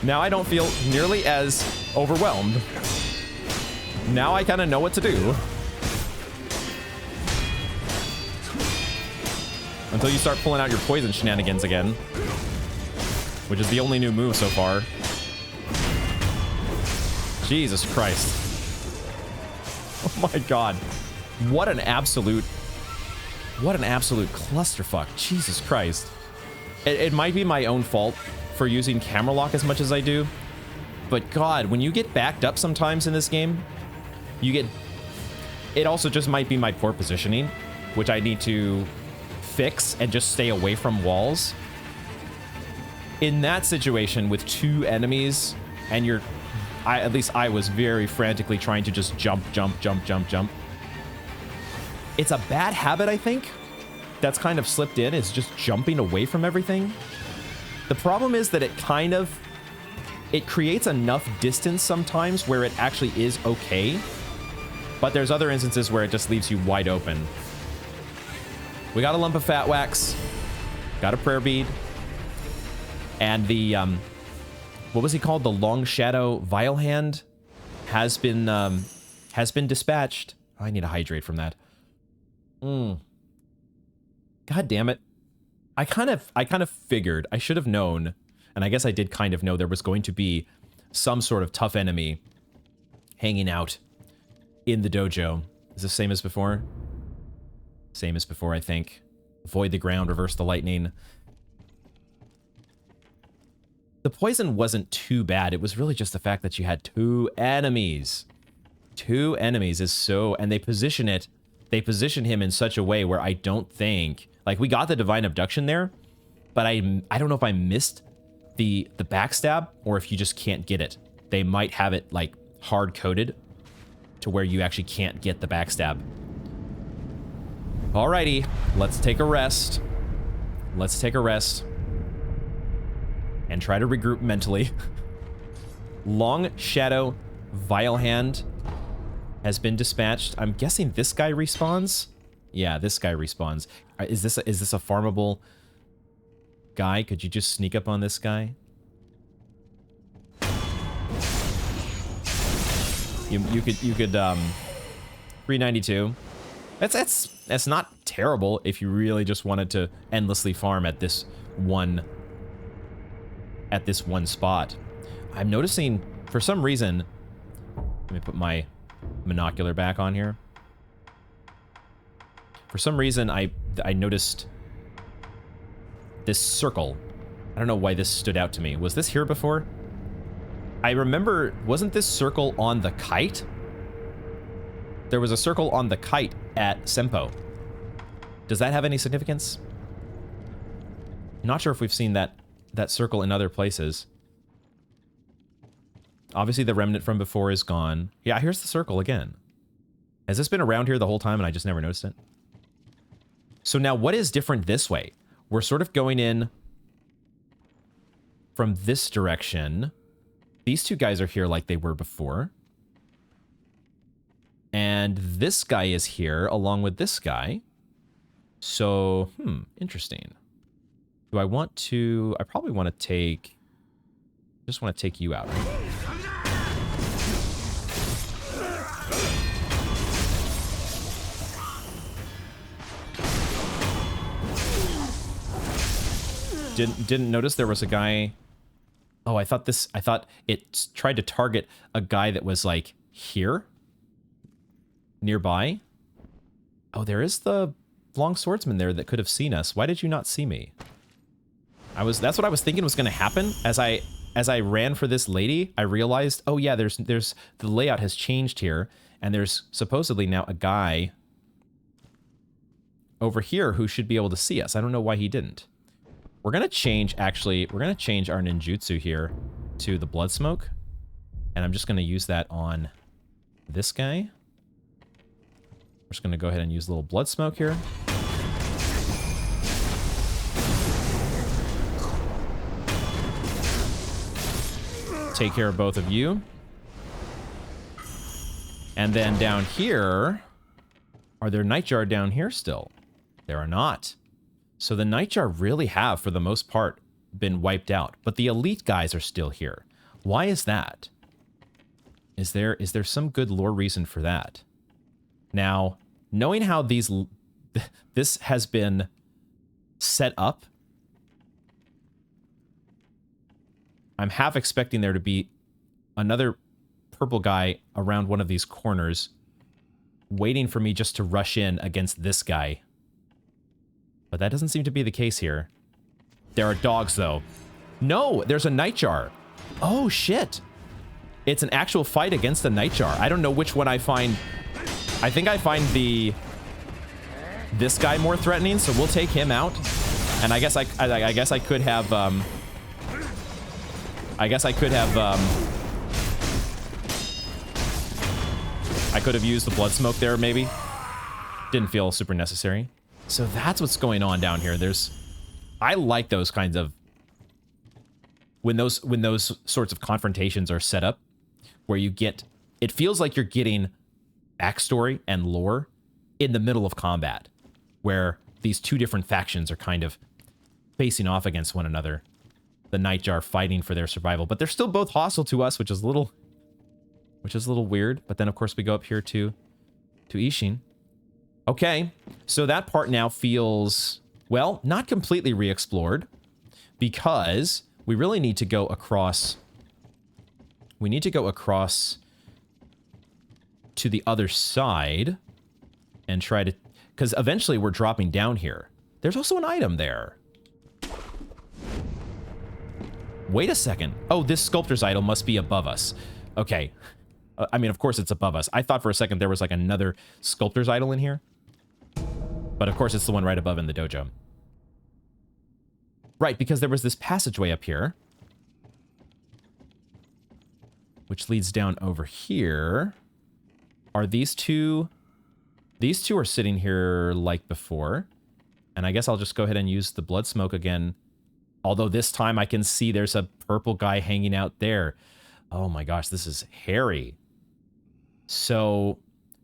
now I don't feel nearly as overwhelmed. Now I kind of know what to do. Until you start pulling out your poison shenanigans again. Which is the only new move so far. Jesus Christ. Oh my god. What an absolute clusterfuck. Jesus Christ. It might be my own fault for using camera lock as much as I do. But god, when you get backed up sometimes in this game, you get... It also just might be my poor positioning, which I need to fix and just stay away from walls. In that situation with two enemies and you're... at least I was very frantically trying to just jump. It's a bad habit, I think, that's kind of slipped in, is just jumping away from everything. The problem is that it creates enough distance sometimes where it actually is okay. But there's other instances where it just leaves you wide open. We got a lump of fat wax. Got a prayer bead. And the, what was he called? The Long Shadow Vilehand has been dispatched. Oh, I need to hydrate from that. God damn it. I kind of figured, I should have known, and I guess I did kind of know there was going to be some sort of tough enemy hanging out in the dojo. Is this same as before? Same as before, I think. Avoid the ground, reverse the lightning. The poison wasn't too bad. It was really just the fact that you had two enemies. Two enemies is so... And they position him in such a way where I don't think... Like, we got the Divine Abduction there, but I don't know if I missed the backstab or if you just can't get it. They might have it, like, hard-coded to where you actually can't get the backstab. Alrighty, let's take a rest. Let's take a rest. And try to regroup mentally. Long Shadow Vilehand has been dispatched. I'm guessing this guy respawns? Yeah, this guy respawns. Is this a farmable guy? Could you just sneak up on this guy? You could 392. That's not terrible if you really just wanted to endlessly farm at this one spot. I'm noticing for some reason, let me put my monocular back on here. For some reason, I noticed this circle. I don't know why this stood out to me. Was this here before? I remember, wasn't this circle on the kite? There was a circle on the kite at Sempo. Does that have any significance? Not sure if we've seen that circle in other places. Obviously, the remnant from before is gone. Yeah, here's the circle again. Has this been around here the whole time and I just never noticed it? So now what is different this way? We're sort of going in from this direction. These two guys are here like they were before. And this guy is here along with this guy. So, interesting. Do I want to... I probably want to take... just want to take you out. Didn't notice there was a guy... Oh, I thought it tried to target a guy that was, like, here? Nearby? Oh, there is the long swordsman there that could have seen us. Why did you not see me? That's what I was thinking was going to happen. As I ran for this lady, I realized, oh yeah, there's the layout has changed here, and there's supposedly now a guy over here who should be able to see us. I don't know why he didn't. We're going to change, actually, we're going to change our ninjutsu here to the blood smoke, and I'm just going to use that on this guy. We're just going to go ahead and use a little blood smoke here. Take care of both of you. And then down here, are there nightjar down here still? There are not. So the nightjar really have, for the most part, been wiped out. But the elite guys are still here. Why is that? Is there some good lore reason for that? Now, knowing how this has been set up, I'm half expecting there to be another purple guy around one of these corners waiting for me just to rush in against this guy. But that doesn't seem to be the case here. There are dogs, though. No, there's a nightjar. Oh, shit. It's an actual fight against the nightjar. I don't know which one I find. I think I find this guy more threatening, so we'll take him out. And I guess I could have I could have used the blood smoke there, maybe. Didn't feel super necessary. So that's what's going on down here. I like those kinds of when those sorts of confrontations are set up, where it feels like you're getting backstory and lore in the middle of combat, where these two different factions are kind of facing off against one another. The Nightjar fighting for their survival, but they're still both hostile to us, which is a little weird. But then, of course, we go up here to Ishin. Okay, so that part now feels, well, not completely re-explored, because we really need to go across. We need to go across to the other side and try to, because eventually we're dropping down here. There's also an item there. Wait a second. Oh, this sculptor's idol must be above us. Okay. I mean, of course it's above us. I thought for a second there was like another sculptor's idol in here. But of course it's the one right above in the dojo. Right, because there was this passageway up here, which leads down over here. Are these two? These two are sitting here like before. And I guess I'll just go ahead and use the blood smoke again. Although this time I can see there's a purple guy hanging out there. Oh my gosh, this is hairy. So,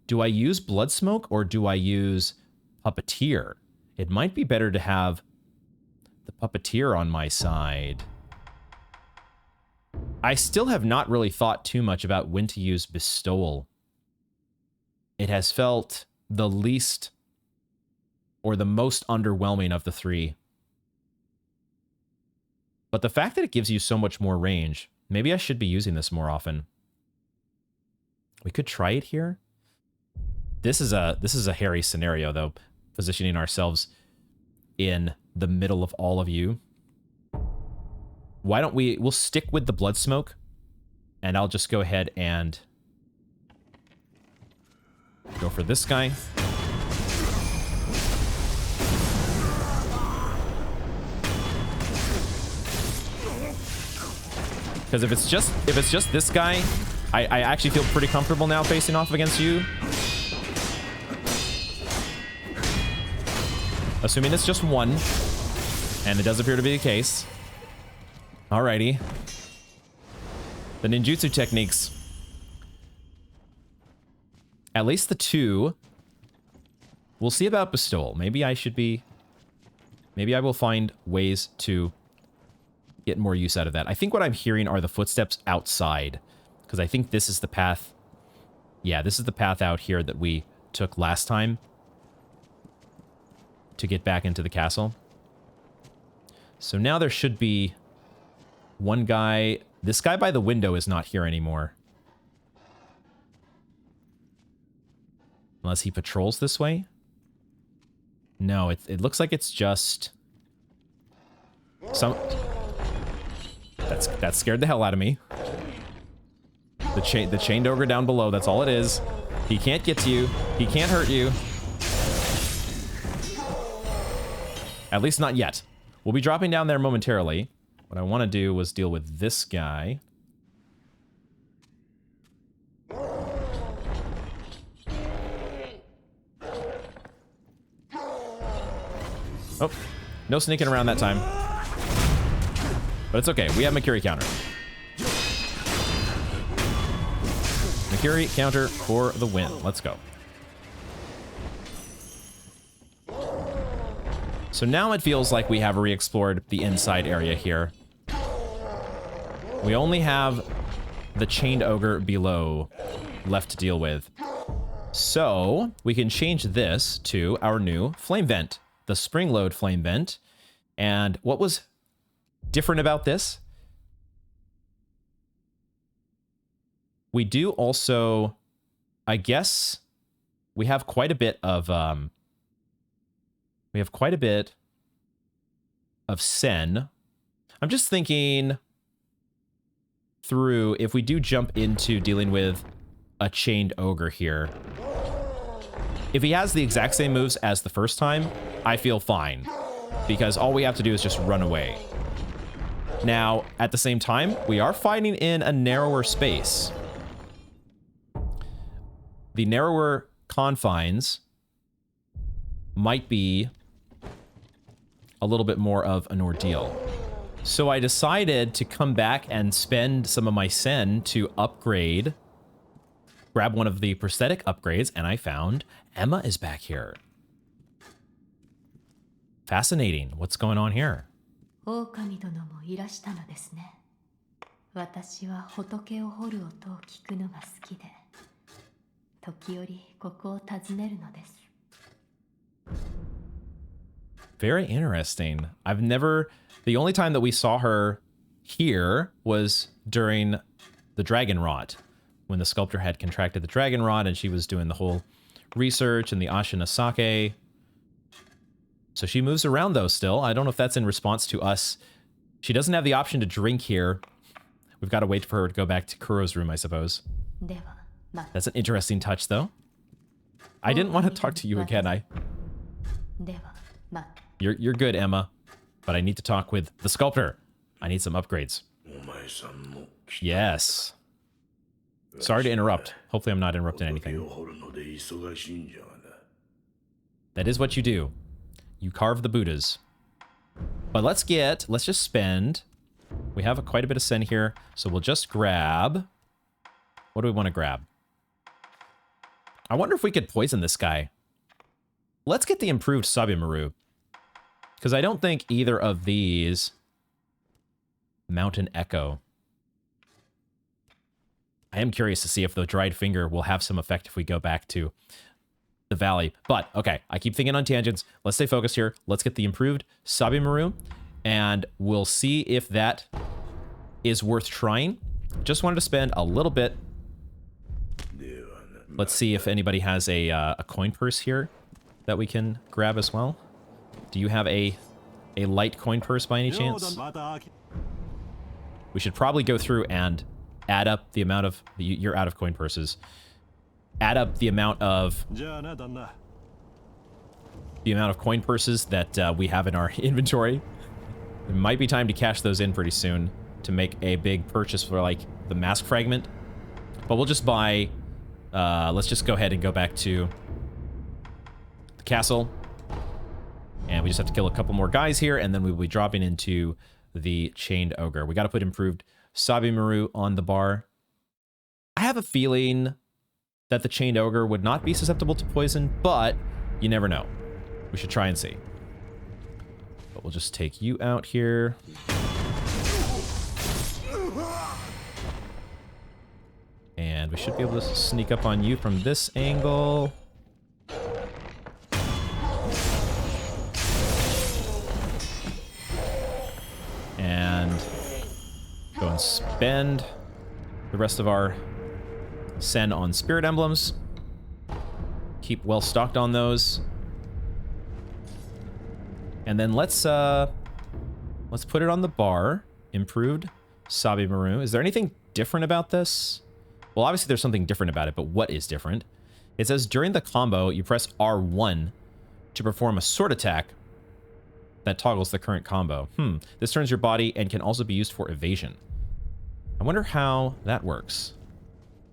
do I use blood smoke or do I use puppeteer? It might be better to have the puppeteer on my side. I still have not really thought too much about when to use bestowal. It has felt the least or the most underwhelming of the three. But the fact that it gives you so much more range, maybe I should be using this more often. We could try it here. This is a hairy scenario, though, positioning ourselves in the middle of all of you. Why don't we'll stick with the blood smoke, and I'll just go ahead and Go for this guy. Because if it's just this guy, I actually feel pretty comfortable now facing off against you. Assuming it's just one, and it does appear to be the case. Alrighty. The ninjutsu techniques. At least the two. We'll see about bestowal. Maybe I will find ways to get more use out of that. I think what I'm hearing are the footsteps outside. Because I think this is the path. Yeah, this is the path out here that we took last time to get back into the castle. So now there should be one guy. This guy by the window is not here anymore. Unless he patrols this way. No, it looks like it's just some... That scared the hell out of me. The chained ogre down below, that's all it is. He can't get to you. He can't hurt you. At least not yet. We'll be dropping down there momentarily. What I want to do was deal with this guy. Oh, no sneaking around that time. But it's okay. We have Makiri counter. Makiri counter for the win. Let's go. So now it feels like we have re-explored the inside area here. We only have the chained ogre below left to deal with. So we can change this to our new flame vent, the spring load flame vent. And what was different about this? We do also, I guess, we have quite a bit of sen. I'm just thinking through if we do jump into dealing with a chained ogre here. If he has the exact same moves as the first time, I feel fine, because all we have to do is just run away. Now, at the same time, we are fighting in a narrower space. The narrower confines might be a little bit more of an ordeal. So I decided to come back and spend some of my sen to upgrade, grab one of the prosthetic upgrades, and I found Emma is back here. Fascinating. What's going on here? 狼殿もいらしたのですね。私は仏を掘る音を聞くのが好きで、時折ここを訪ねるのです。Very interesting. The only time that we saw her here was during the dragon rot, when the sculptor had contracted the dragon rot and she was doing the whole research and the Ashina sake. So she moves around though still. I don't know if that's in response to us. She doesn't have the option to drink here. We've got to wait for her to go back to Kuro's room, I suppose. That's an interesting touch though. I didn't want to talk to you again. You're good, Emma. But I need to talk with the sculptor. I need some upgrades. Yes. Sorry to interrupt. Hopefully I'm not interrupting anything. That is what you do. You carve the Buddhas. But let's just spend. We have quite a bit of sen here. So we'll just grab. What do we want to grab? I wonder if we could poison this guy. Let's get the improved Sabimaru. Because I don't think either of these... Mountain Echo. I am curious to see if the dried finger will have some effect if we go back to the valley. But, okay, I keep thinking on tangents. Let's stay focused here. Let's get the improved Sabimaru. And we'll see if that is worth trying. Just wanted to spend a little bit. Let's see if anybody has a coin purse here that we can grab as well. Do you have a light coin purse by any chance? We should probably go through and add up the amount of... You're out of coin purses. add up the amount of coin purses that we have in our inventory. It might be time to cash those in pretty soon to make a big purchase for like the mask fragment. But we'll just buy, let's just go ahead and go back to the castle. And we just have to kill a couple more guys here, and then we will be dropping into the Chained Ogre. We got to put improved Sabimaru on the bar. I have a feeling that the Chained Ogre would not be susceptible to poison, but you never know. We should try and see. But we'll just take you out here. And we should be able to sneak up on you from this angle. And go and spend the rest of our Sen on Spirit Emblems. Keep well stocked on those. And then let's put it on the bar. Improved Sabimaru. Is there anything different about this? Well, obviously there's something different about it, but what is different? It says during the combo, you press R1 to perform a sword attack that toggles the current combo. This turns your body and can also be used for evasion. I wonder how that works.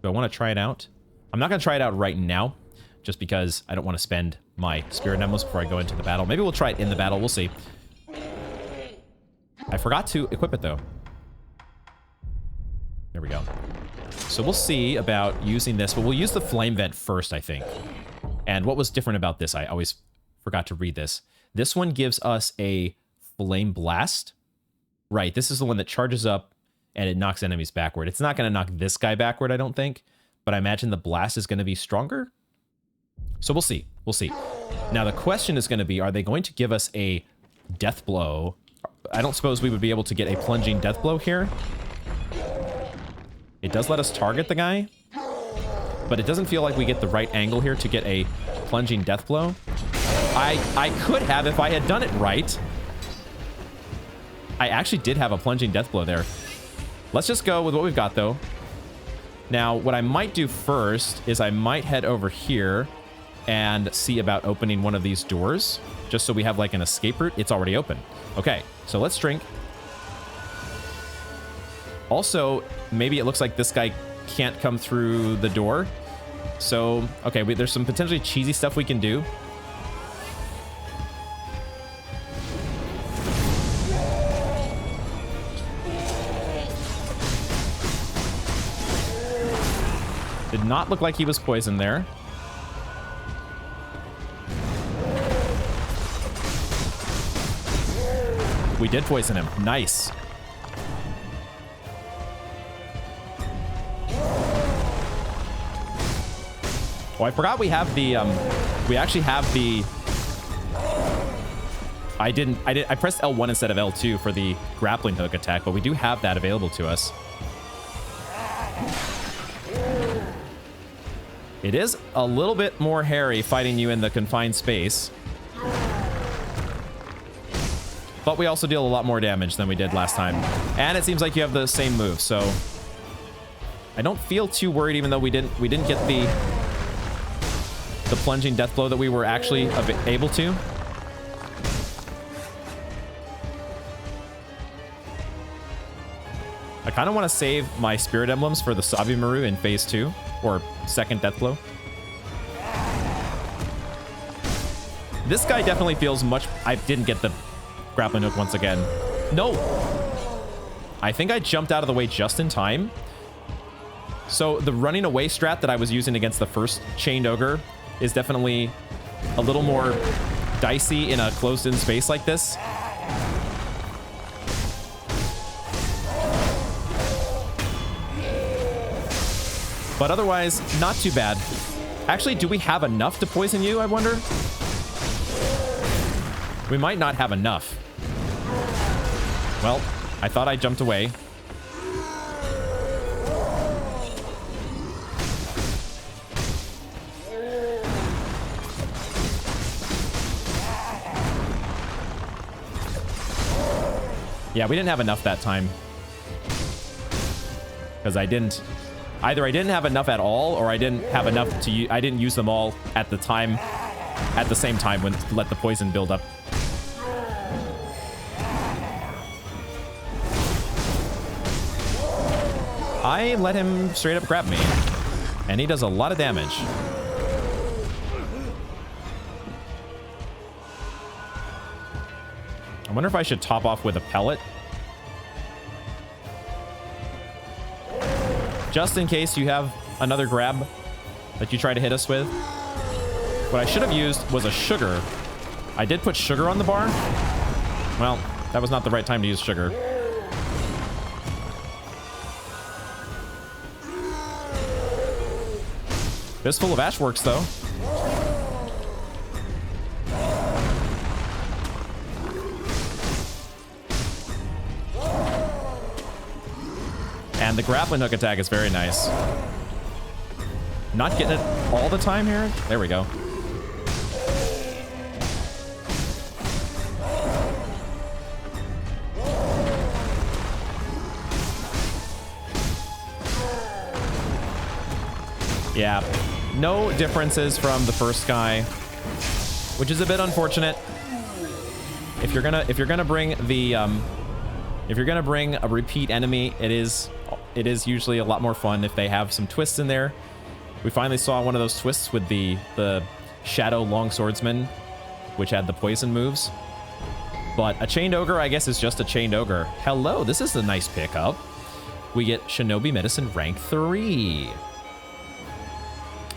Do I want to try it out? I'm not going to try it out right now, just because I don't want to spend my Spirit Emblems before I go into the battle. Maybe we'll try it in the battle. We'll see. I forgot to equip it, though. There we go. So we'll see about using this, but we'll use the Flame Vent first, I think. And what was different about this? I always forgot to read this. This one gives us a Flame Blast. Right, this is the one that charges up and it knocks enemies backward. It's not going to knock this guy backward, I don't think. But I imagine the blast is going to be stronger. So we'll see. We'll see. Now the question is going to be, are they going to give us a death blow? I don't suppose we would be able to get a plunging death blow here. It does let us target the guy, but it doesn't feel like we get the right angle here to get a plunging death blow. I could have if I had done it right. I actually did have a plunging death blow there. Let's just go with what we've got, though. Now, what I might do first is I might head over here and see about opening one of these doors, just so we have like an escape route. It's already open. Okay, so let's drink. Also, maybe it looks like this guy can't come through the door. So, okay, there's some potentially cheesy stuff we can do. Did not look like he was poisoned there. We did poison him. Nice. Oh, I forgot we have the, we actually have the... I pressed L1 instead of L2 for the grappling hook attack, but we do have that available to us. It is a little bit more hairy fighting you in the confined space. But we also deal a lot more damage than we did last time. And it seems like you have the same move, so I don't feel too worried, even though we didn't get the plunging death blow that we were actually able to. I kind of want to save my Spirit Emblems for the Sabimaru in Phase 2, or second death blow. This guy definitely feels much... I didn't get the grappling hook once again. No! I think I jumped out of the way just in time. So the running away strat that I was using against the first Chained Ogre is definitely a little more dicey in a closed-in space like this. But otherwise, not too bad. Actually, do we have enough to poison you, I wonder? We might not have enough. Well, I thought I jumped away. Yeah, we didn't have enough that time. Because I didn't Either I didn't have enough at all, or I didn't have enough to I didn't use them all at the same time when to let the poison build up. I let him straight up grab me, and he does a lot of damage. I wonder if I should top off with a pellet. Just in case you have another grab that you try to hit us with. What I should have used was a sugar. I did put sugar on the bar. Well, that was not the right time to use sugar. Fistful of Ash works, though. And the grappling hook attack is very nice. Not getting it all the time here. There we go. Yeah, no differences from the first guy, which is a bit unfortunate. If you're gonna bring the if you're gonna bring a repeat enemy, it is usually a lot more fun if they have some twists in there. We finally saw one of those twists with the Shadow Longswordsman, which had the poison moves. But a Chained Ogre, I guess, is just a Chained Ogre. Hello, this is a nice pickup. We get Shinobi Medicine rank 3.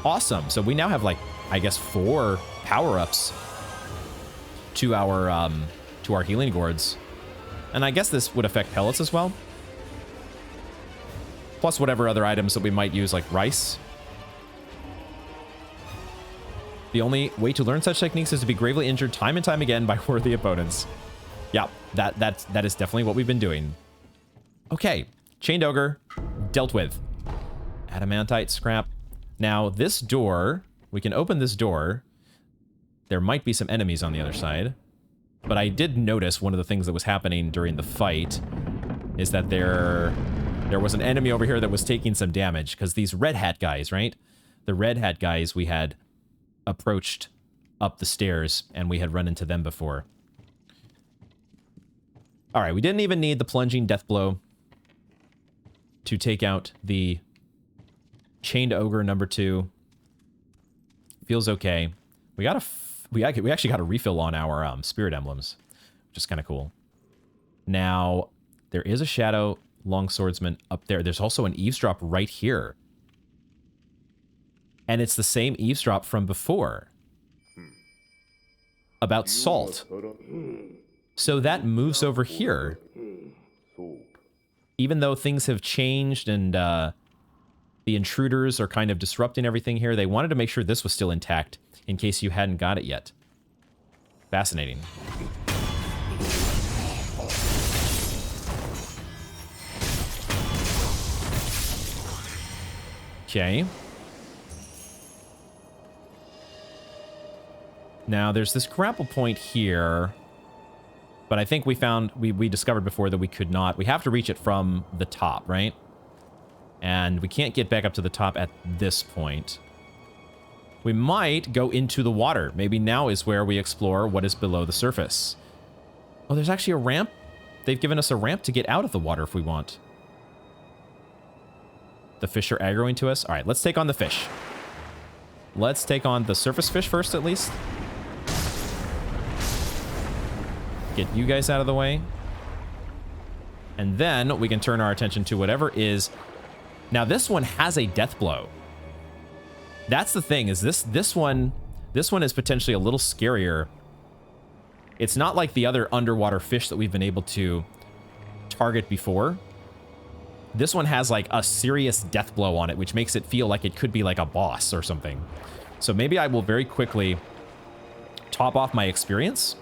Awesome. So we now have, like, I guess 4 power-ups to our healing gourds. And I guess this would affect pellets as well. Plus whatever other items that we might use, like rice. The only way to learn such techniques is to be gravely injured time and time again by worthy opponents. Yeah, that is definitely what we've been doing. Okay, Chained Ogre, dealt with. Adamantite scrap. Now, this door, we can open this door. There might be some enemies on the other side. But I did notice one of the things that was happening during the fight is that there was an enemy over here that was taking some damage, because these red hat guys, right? The red hat guys we had approached up the stairs, and we had run into them before. All right, we didn't even need the plunging death blow to take out the Chained Ogre number 2. Feels okay. We actually got a refill on our spirit emblems, which is kind of cool. Now, there is a Shadow Longswordsman up there. There's also an eavesdrop right here. And it's the same eavesdrop from before. About salt. So that moves over here. Even though things have changed and the intruders are kind of disrupting everything here, they wanted to make sure this was still intact in case you hadn't got it yet. Fascinating. Okay. Now, there's this grapple point here, but I think we discovered before that we could not. We have to reach it from the top, right? And we can't get back up to the top at this point. We might go into the water. Maybe now is where we explore what is below the surface. Oh, there's actually a ramp. They've given us a ramp to get out of the water if we want. The fish are aggroing to us. All right, let's take on the fish. Let's take on the surface fish first, at least. Get you guys out of the way. And then we can turn our attention to whatever is... Now, this one has a death blow. That's the thing, is this one is potentially a little scarier. It's not like the other underwater fish that we've been able to target before. This one has like a serious death blow on it, which makes it feel like it could be like a boss or something. So maybe I will very quickly top off my experience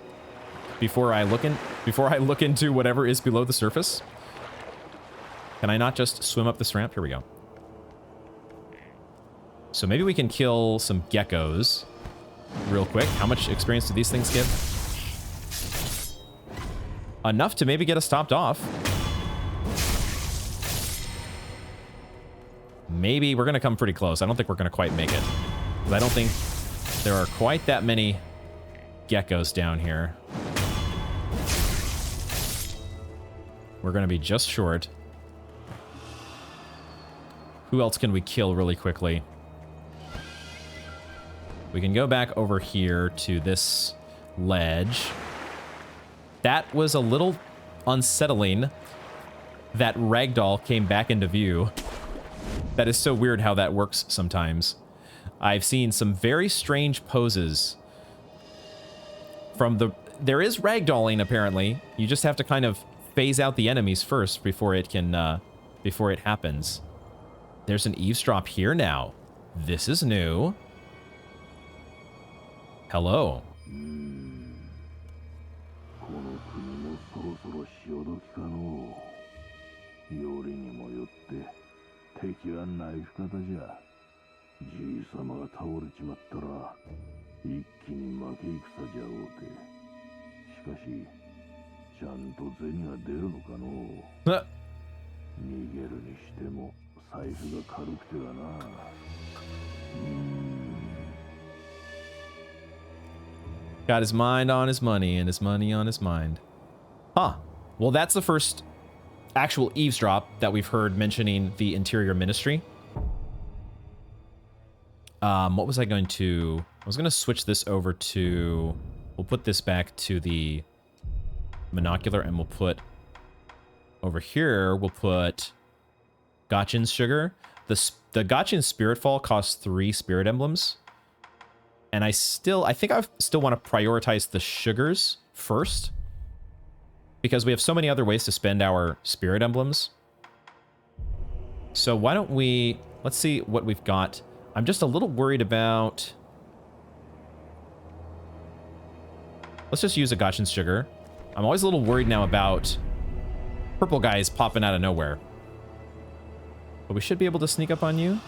before I look into whatever is below the surface. Can I not just swim up this ramp? Here we go. So maybe we can kill some geckos real quick. How much experience do these things give? Enough to maybe get us topped off. Maybe we're going to come pretty close. I don't think we're going to quite make it. 'Cause I don't think there are quite that many geckos down here. We're going to be just short. Who else can we kill really quickly? We can go back over here to this ledge. That was a little unsettling that Ragdoll came back into view. That is so weird how that works sometimes. I've seen some very strange poses from the... There is ragdolling, apparently. You just have to kind of phase out the enemies first before it can, before it happens. There's an eavesdrop here now. This is new. Hello. Got his mind on his money and his money on his mind. Huh. Well, that's the first actual eavesdrop that we've heard mentioning the Interior Ministry. What was I going to... I was going to switch this over to... We'll put this back to the monocular, and we'll put... Over here, we'll put Gotchin's Sugar. The Gotchin Spirit Fall costs 3 Spirit Emblems. And I think I still want to prioritize the sugars first. Because we have so many other ways to spend our Spirit Emblems. So why don't we... Let's see what we've got. I'm just a little worried about... Let's just use a Gotchin's Sugar. I'm always a little worried now about purple guys popping out of nowhere. But we should be able to sneak up on you.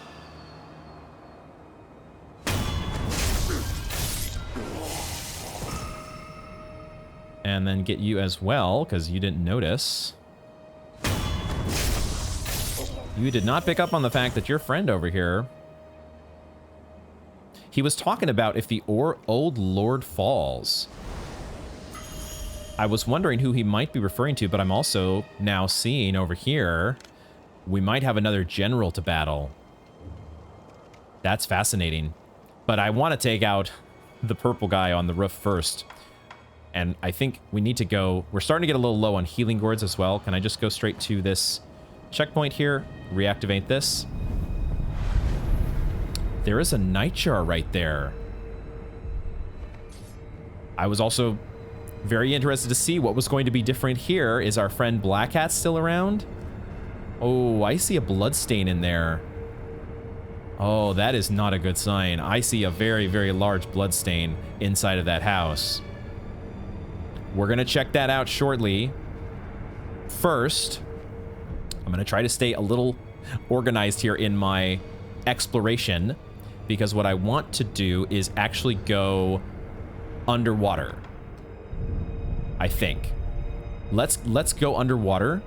And then get you as well, because you didn't notice. You did not pick up on the fact that your friend over here... He was talking about if the old Lord falls. I was wondering who he might be referring to, but I'm also now seeing over here... We might have another general to battle. That's fascinating. But I want to take out the purple guy on the roof first. And I think we need to go... We're starting to get a little low on healing gourds as well. Can I just go straight to this checkpoint here? Reactivate this. There is a nightjar right there. I was also very interested to see what was going to be different here. Is our friend Black Hat still around? Oh, I see a bloodstain in there. Oh, that is not a good sign. I see a very, very large bloodstain inside of that house. We're going to check that out shortly. First, I'm going to try to stay a little organized here in my exploration, because what I want to do is actually go underwater. I think. Let's go underwater.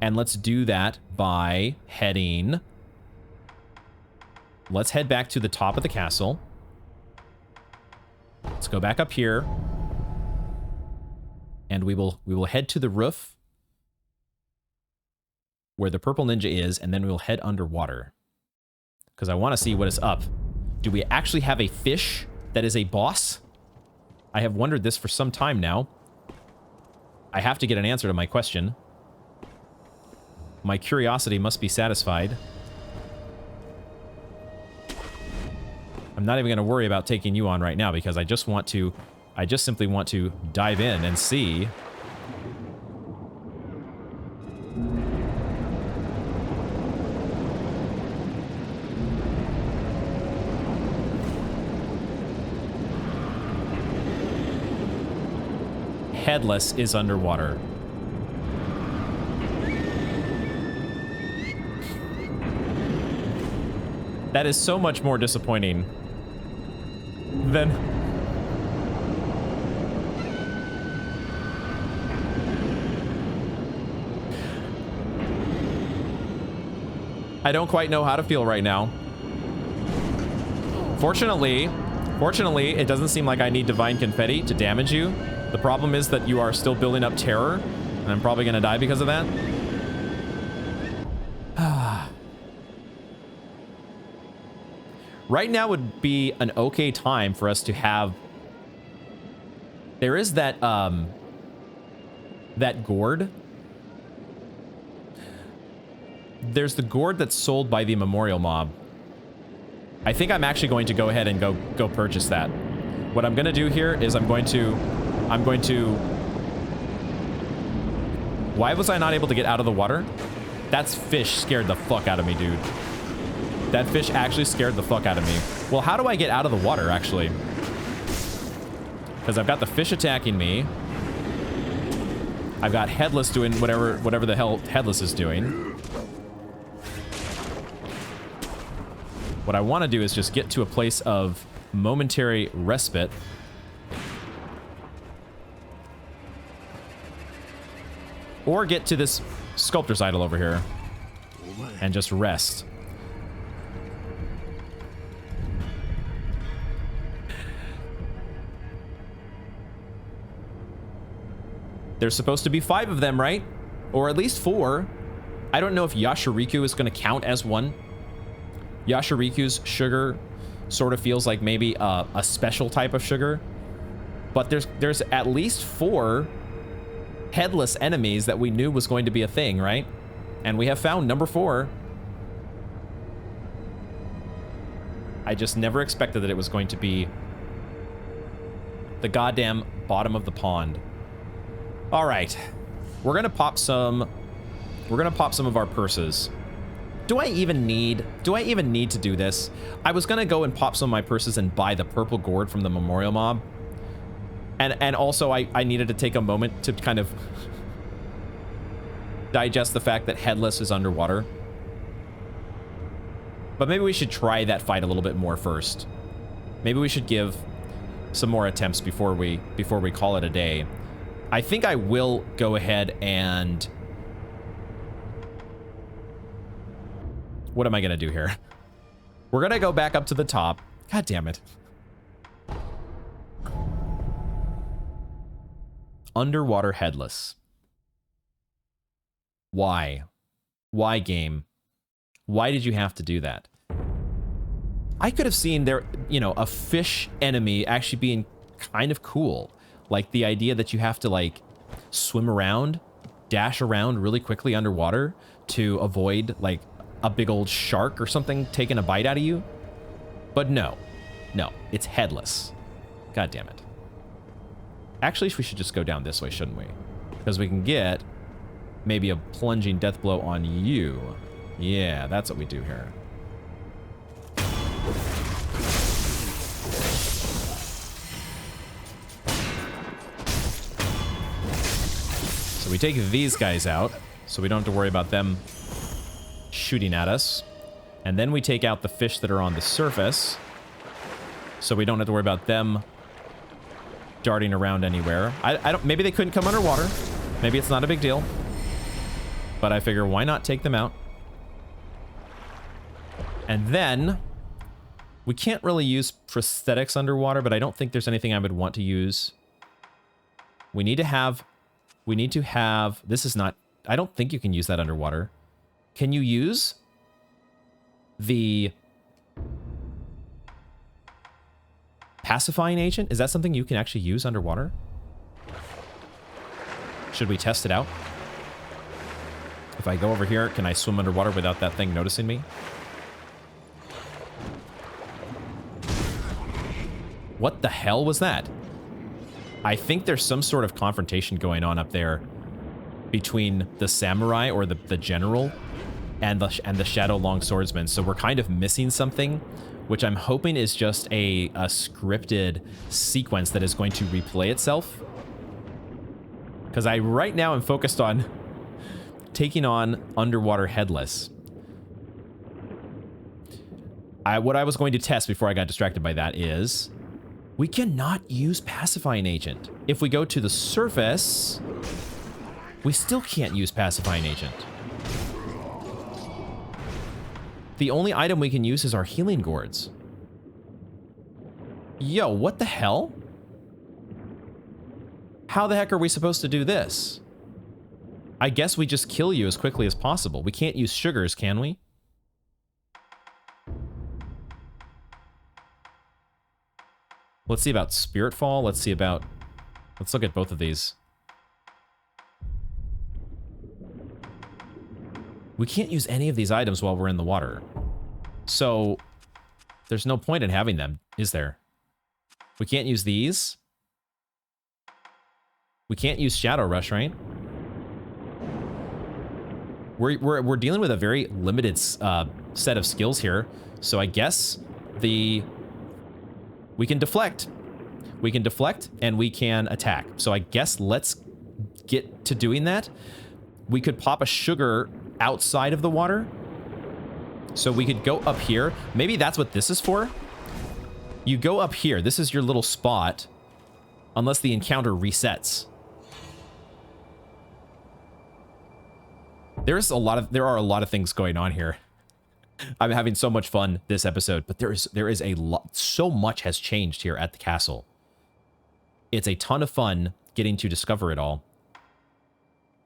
And let's do that by heading... Let's head back to the top of the castle. Let's go back up here. And we will head to the roof where the purple ninja is, and then we will head underwater. Because I want to see what is up. Do we actually have a fish that is a boss? I have wondered this for some time now. I have to get an answer to my question. My curiosity must be satisfied. I'm not even going to worry about taking you on right now because I just simply want to dive in and see. Headless is underwater. That is so much more disappointing than... I don't quite know how to feel right now. Fortunately, it doesn't seem like I need Divine Confetti to damage you. The problem is that you are still building up terror, and I'm probably gonna die because of that. Right now would be an okay time for us to have... There is that, that gourd. There's the gourd that's sold by the memorial mob. I think I'm actually going to go ahead and go purchase that. What I'm gonna do here is I'm going to... Why was I not able to get out of the water? That fish scared the fuck out of me, dude. That fish actually scared the fuck out of me. Well, how do I get out of the water, actually? Because I've got the fish attacking me. I've got Headless doing whatever the hell Headless is doing. What I want to do is just get to a place of momentary respite. Or get to this sculptor's idol over here and just rest. There's supposed to be 5 of them, right? Or at least 4. I don't know if Yashiriku is going to count as one. Yashiriku's sugar sort of feels like maybe a special type of sugar. But there's at least 4 headless enemies that we knew was going to be a thing, right? And we have found number 4. I just never expected that it was going to be the goddamn bottom of the pond. All right, we're gonna pop some of our purses. Do I even need to do this? I was gonna go and pop some of my purses and buy the purple gourd from the memorial mob. And also I needed to take a moment to kind of digest the fact that Headless is underwater. But maybe we should try that fight a little bit more first. Maybe we should give some more attempts before we call it a day. I think I will go ahead and... What am I going to do here? We're going to go back up to the top. God damn it. Underwater Headless. Why? Why, game? Why did you have to do that? I could have seen there, you know, a fish enemy actually being kind of cool. Like the idea that you have to like swim around, dash around really quickly underwater to avoid like a big old shark or something taking a bite out of you. But no, it's Headless. God damn it. Actually, we should just go down this way, shouldn't we? Because we can get maybe a plunging death blow on you. Yeah, that's what we do here. So we take these guys out, so we don't have to worry about them shooting at us. And then we take out the fish that are on the surface, so we don't have to worry about them darting around anywhere. I don't, maybe they couldn't come underwater. Maybe it's not a big deal. But I figure, why not take them out? And then we can't really use prosthetics underwater, but I don't think there's anything I would want to use. We need to have, this is not, I don't think you can use that underwater. Can you use the pacifying agent? Is that something you can actually use underwater? Should we test it out? If I go over here, can I swim underwater without that thing noticing me? What the hell was that? I think there's some sort of confrontation going on up there between the samurai or the general and the shadow long swordsman. So we're kind of missing something, which I'm hoping is just a scripted sequence that is going to replay itself. Because I right now am focused on taking on underwater Headless. What I was going to test before I got distracted by that is we cannot use pacifying agent. If we go to the surface, we still can't use pacifying agent. the only item we can use is our healing gourds. Yo, what the hell? How the heck are we supposed to do this? I guess we just kill you as quickly as possible. We can't use sugars, can we? Let's see about Spirit Fall. Let's look at both of these. We can't use any of these items while we're in the water. So, there's no point in having them, is there? We can't use these. We can't use Shadow Rush, right? We're dealing with a very limited set of skills here. So I guess we can deflect. We can deflect and we can attack. So I guess let's get to doing that. We could pop a sugar outside of the water. So we could go up here. Maybe that's what this is for. You go up here. This is your little spot. Unless the encounter resets. There are a lot of things going on here. I'm having so much fun this episode, but there is a lot. So much has changed here at the castle. It's a ton of fun getting to discover it all.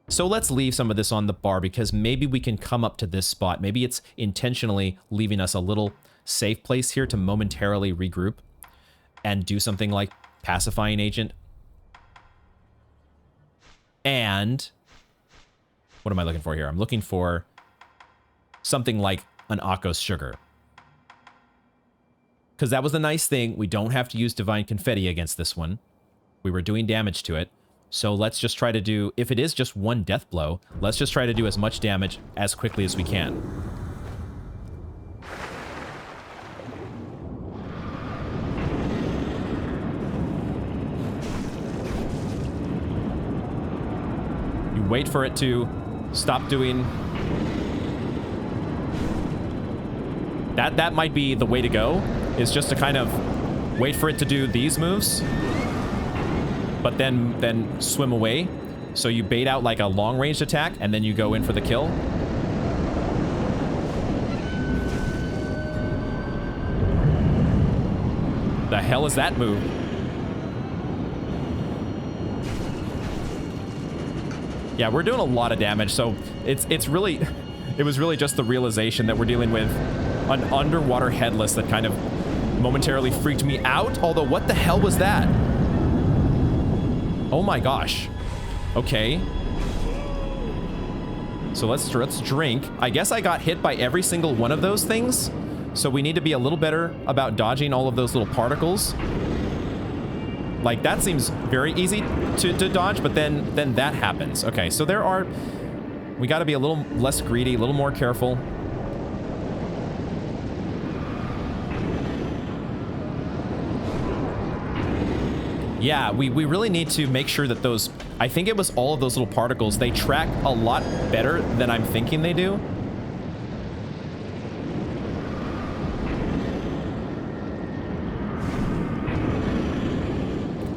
So let's leave some of this on the bar because maybe we can come up to this spot. Maybe it's intentionally leaving us a little safe place here to momentarily regroup and do something like Pacifying Agent. And what am I looking for here? I'm looking for something like an Akos Sugar. Because that was the nice thing. We don't have to use Divine Confetti against this one. We were doing damage to it. So let's just try to do, if it is just one death blow, let's just try to do as much damage as quickly as we can. You wait for it to stop doing... That might be the way to go, is just to kind of wait for it to do these moves, but then swim away. So you bait out like a long-range attack, and then you go in for the kill. The hell is that move? Yeah, we're doing a lot of damage, so it's really... It was really just the realization that we're dealing with an underwater Headless that kind of momentarily freaked me out. Although, what the hell was that? Oh my gosh. Okay. So let's drink. I guess I got hit by every single one of those things. So we need to be a little better about dodging all of those little particles. Like, that seems very easy to dodge, but then that happens. Okay, so there are... We got to be a little less greedy, a little more careful. Yeah, we really need to make sure that those... I think it was all of those little particles. They track a lot better than I'm thinking they do.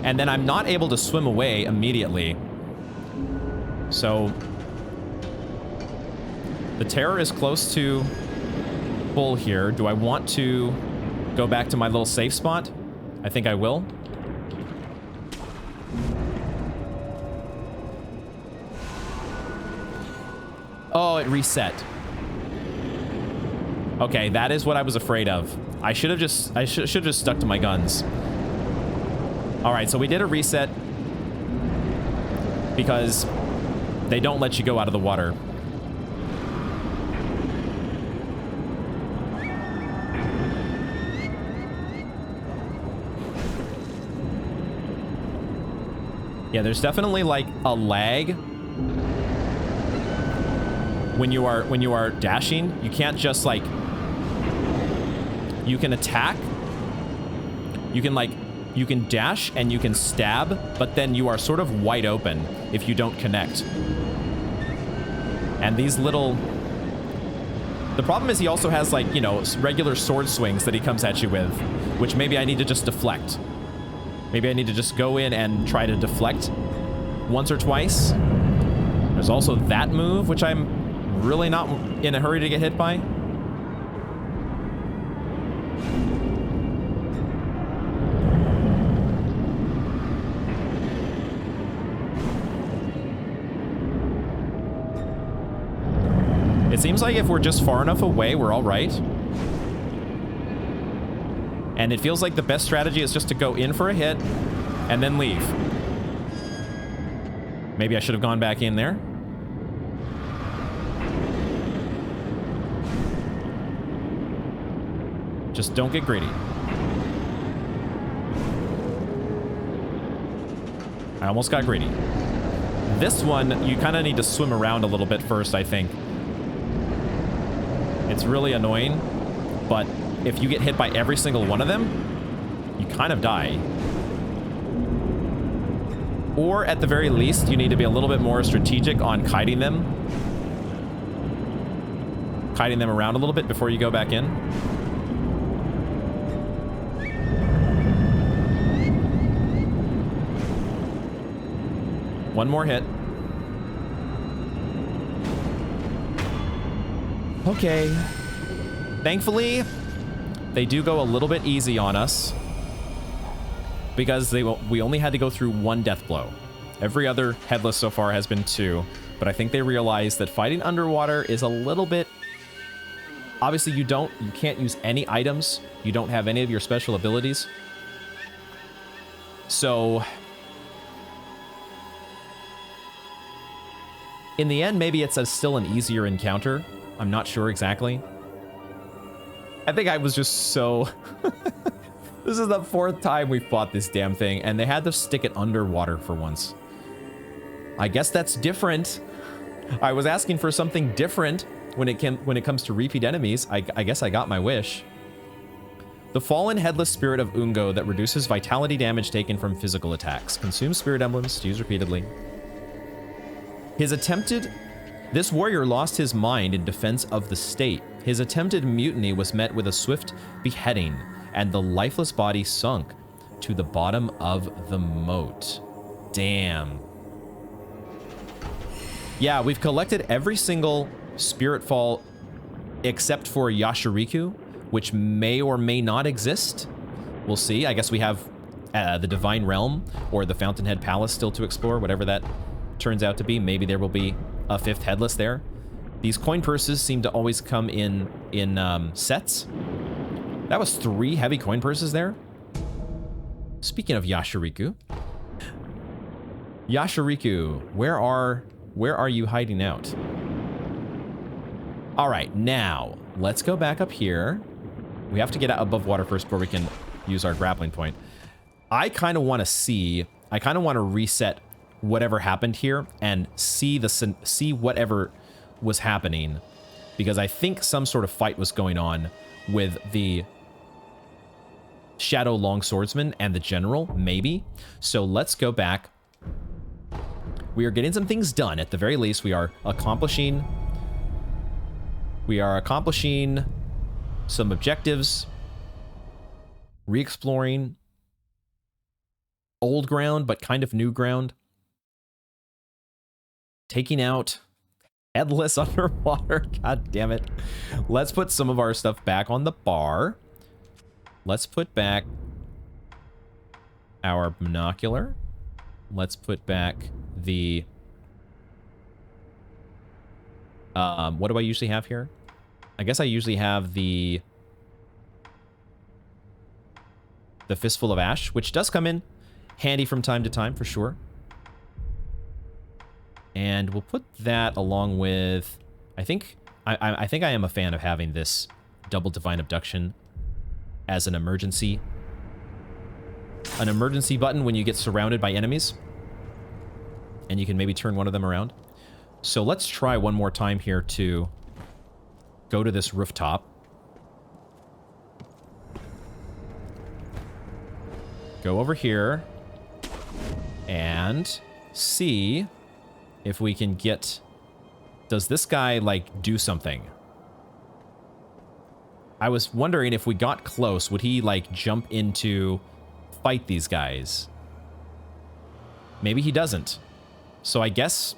And then I'm not able to swim away immediately. So... The terror is close to full here. Do I want to go back to my little safe spot? I think I will. Oh, it reset. Okay, that is what I was afraid of. I should have just stuck to my guns. All right, so we did a reset because they don't let you go out of the water. Yeah, there's definitely like a lag when you are dashing. You can't just like, you can attack, you can dash and you can stab, but then you are sort of wide open if you don't connect. And these little... The problem is he also has like, you know, regular sword swings that he comes at you with, which maybe I need to just deflect. Maybe I need to just go in and try to deflect once or twice. There's also that move, which I'm really not in a hurry to get hit by. It seems like if we're just far enough away, we're all right. And it feels like the best strategy is just to go in for a hit and then leave. Maybe I should have gone back in there. Just don't get greedy. I almost got greedy. This one, you kind of need to swim around a little bit first, I think. It's really annoying, but if you get hit by every single one of them, you kind of die. Or at the very least, you need to be a little bit more strategic on kiting them. Kiting them around a little bit before you go back in. One more hit. Okay. Thankfully, they do go a little bit easy on us because we only had to go through one death blow. Every other Headless so far has been 2, but I think they realized that fighting underwater is a little bit... Obviously, you can't use any items. You don't have any of your special abilities. So... in the end, maybe it's still an easier encounter. I'm not sure exactly. I think I was just so... This is the 4th time we fought this damn thing, and they had to stick it underwater for once. I guess that's different. I was asking for something different when it comes to repeat enemies. I guess I got my wish. The fallen headless spirit of Ungo that reduces vitality damage taken from physical attacks. Consumes spirit emblems to use repeatedly. This warrior lost his mind in defense of the state. His attempted mutiny was met with a swift beheading, and the lifeless body sunk to the bottom of the moat. Damn. Yeah, we've collected every single spirit fall except for Yashariku, which may or may not exist. We'll see. I guess we have the Divine Realm or the Fountainhead Palace still to explore, whatever that turns out to be. Maybe there will be a 5th Headless there. These coin purses seem to always come in sets. That was 3 heavy coin purses there. Speaking of Yashariku. Yashariku, where are you hiding out? All right, now let's go back up here. We have to get out above water first before we can use our grappling point. I kind of want to reset whatever happened here and see whatever was happening, because I think some sort of fight was going on with the Shadow Longswordsman and the General, maybe. So let's go back. We are getting some things done. At the very least, we are accomplishing some objectives, re-exploring old ground, but kind of new ground. Taking out Headless underwater. God damn it. Let's put some of our stuff back on the bar. Let's put back our binocular. Let's put back the... what do I usually have here? I guess I usually have the Fistful of Ash, which does come in handy from time to time, for sure. And we'll put that along with... I think I am a fan of having this double Divine Abduction as an emergency button when you get surrounded by enemies. And you can maybe turn one of them around. So let's try one more time here to go to this rooftop. Go over here and see if we can get... Does this guy, like, do something? I was wondering if we got close, would he, like, jump into fight these guys? Maybe he doesn't. So I guess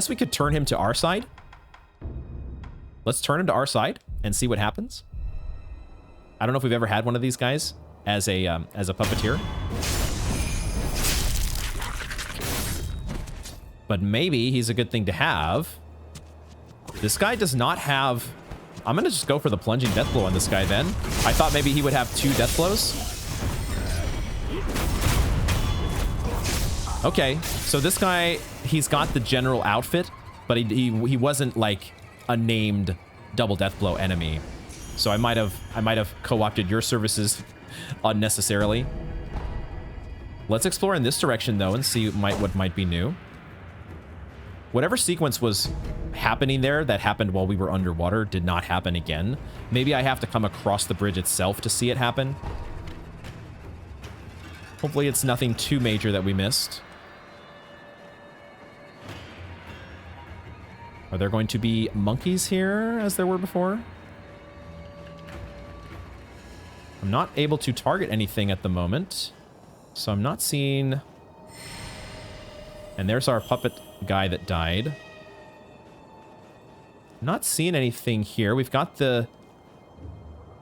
we could turn him to our side. Let's turn him to our side and see what happens. I don't know if we've ever had one of these guys as a puppeteer. But maybe he's a good thing to have. This guy does not have... I'm going to just go for the plunging death blow on this guy then. I thought maybe he would have 2 death blows. Okay, so this guy, he's got the general outfit, but he wasn't like a named double death blow enemy. So I might have co-opted your services unnecessarily. Let's explore in this direction though and see what might be new. Whatever sequence was happening there that happened while we were underwater did not happen again. Maybe I have to come across the bridge itself to see it happen. Hopefully it's nothing too major that we missed. Are there going to be monkeys here as there were before? I'm not able to target anything at the moment, so I'm not seeing... And there's our puppet guy that died. Not seeing anything here. We've got the...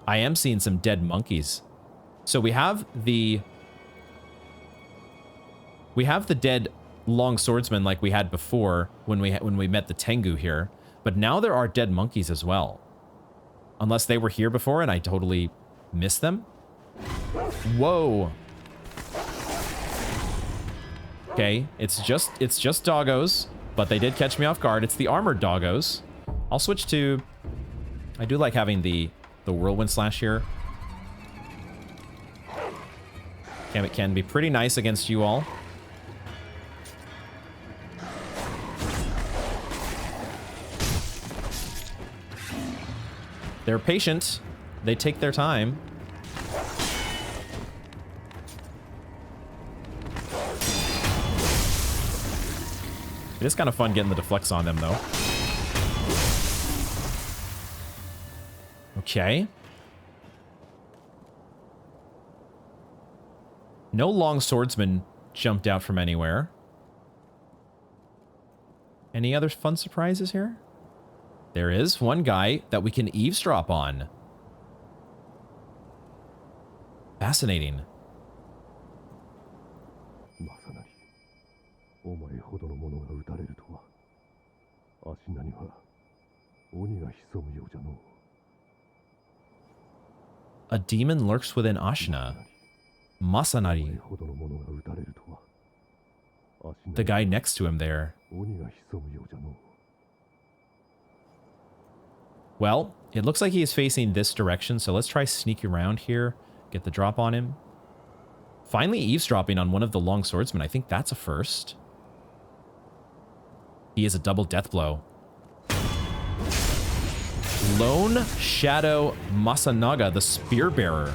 I am seeing some dead monkeys. So we have the... We have the dead long swordsman like we had before when we met the Tengu here. But now there are dead monkeys as well. Unless they were here before and I totally missed them. Whoa. Okay, it's just doggos, but they did catch me off guard. It's the armored doggos. I'll switch to... I do like having the whirlwind slash here. It can be pretty nice against you all. They're patient. They take their time. It is kind of fun getting the deflects on them, though. Okay. No long swordsman jumped out from anywhere. Any other fun surprises here? There is one guy that we can eavesdrop on. Fascinating. A demon lurks within Ashina. Masanari. The guy next to him there. Well, it looks like he is facing this direction, so let's try sneak around here, get the drop on him. Finally eavesdropping on one of the long swordsmen. I think that's a first. He is a double death blow. Lone Shadow Masanaga, the spear bearer.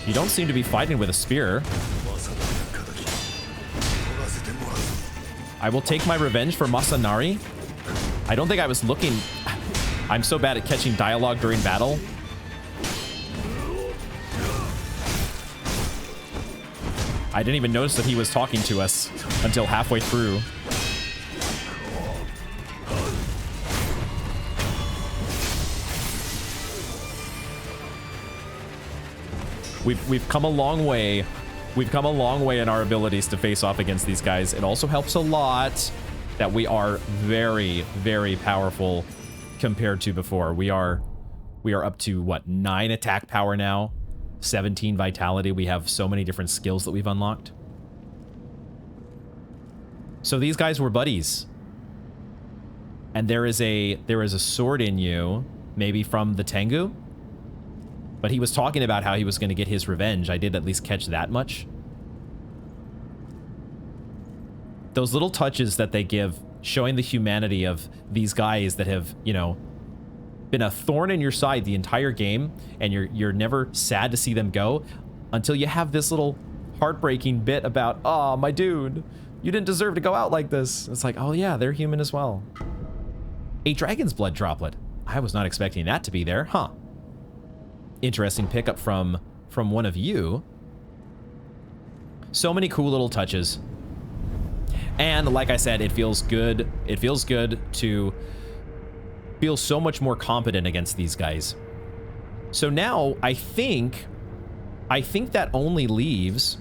You don't seem to be fighting with a spear. I will take my revenge for Masanari. I don't think I was looking... I'm so bad at catching dialogue during battle. I didn't even notice that he was talking to us until halfway through. We've come a long way. We've come a long way in our abilities to face off against these guys. It also helps a lot that we are very, very powerful compared to before. We are up to, what, 9 attack power now? 17 vitality. We have so many different skills that we've unlocked. So these guys were buddies. And there is a sword in you, maybe from the Tengu. But he was talking about how he was going to get his revenge. I did at least catch that much. Those little touches that they give, showing the humanity of these guys that have, you know, been a thorn in your side the entire game, and you're never sad to see them go until you have this little heartbreaking bit about, oh, my dude, you didn't deserve to go out like this. It's like, oh yeah, they're human as well. A dragon's blood droplet. I was not expecting that to be there, huh? Interesting pickup from one of you. So many cool little touches. And like I said, it feels good. It feels good to feel so much more competent against these guys. So now I think that only leaves...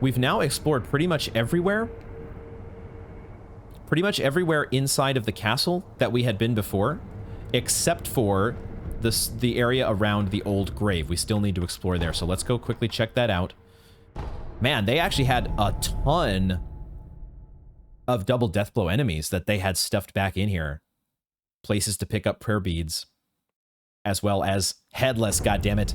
We've now explored pretty much everywhere. pretty much everywhere inside of the castle that we had been before, except for the area around the old grave. We still need to explore there, so let's go quickly check that out. Man, they actually had a ton of double deathblow enemies that they had stuffed back in here. Places to pick up prayer beads, as well as Headless, goddammit.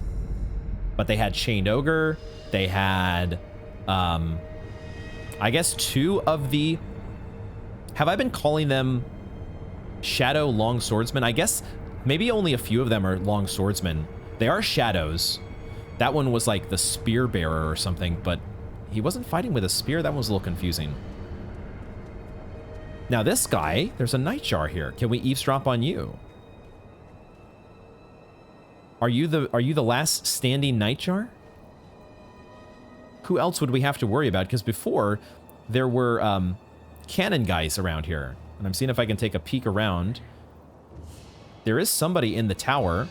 But they had Chained Ogre, they had, I guess 2 of the... Have I been calling them Shadow Long Swordsmen? I guess maybe only a few of them are Long Swordsmen. They are shadows. That one was like the Spear Bearer or something, but he wasn't fighting with a spear. That one was a little confusing. Now this guy, there's a Nightjar here. Can we eavesdrop on you? Are you the last standing Nightjar? Who else would we have to worry about? Because before, there were cannon guys around here. And I'm seeing if I can take a peek around. There is somebody in the tower.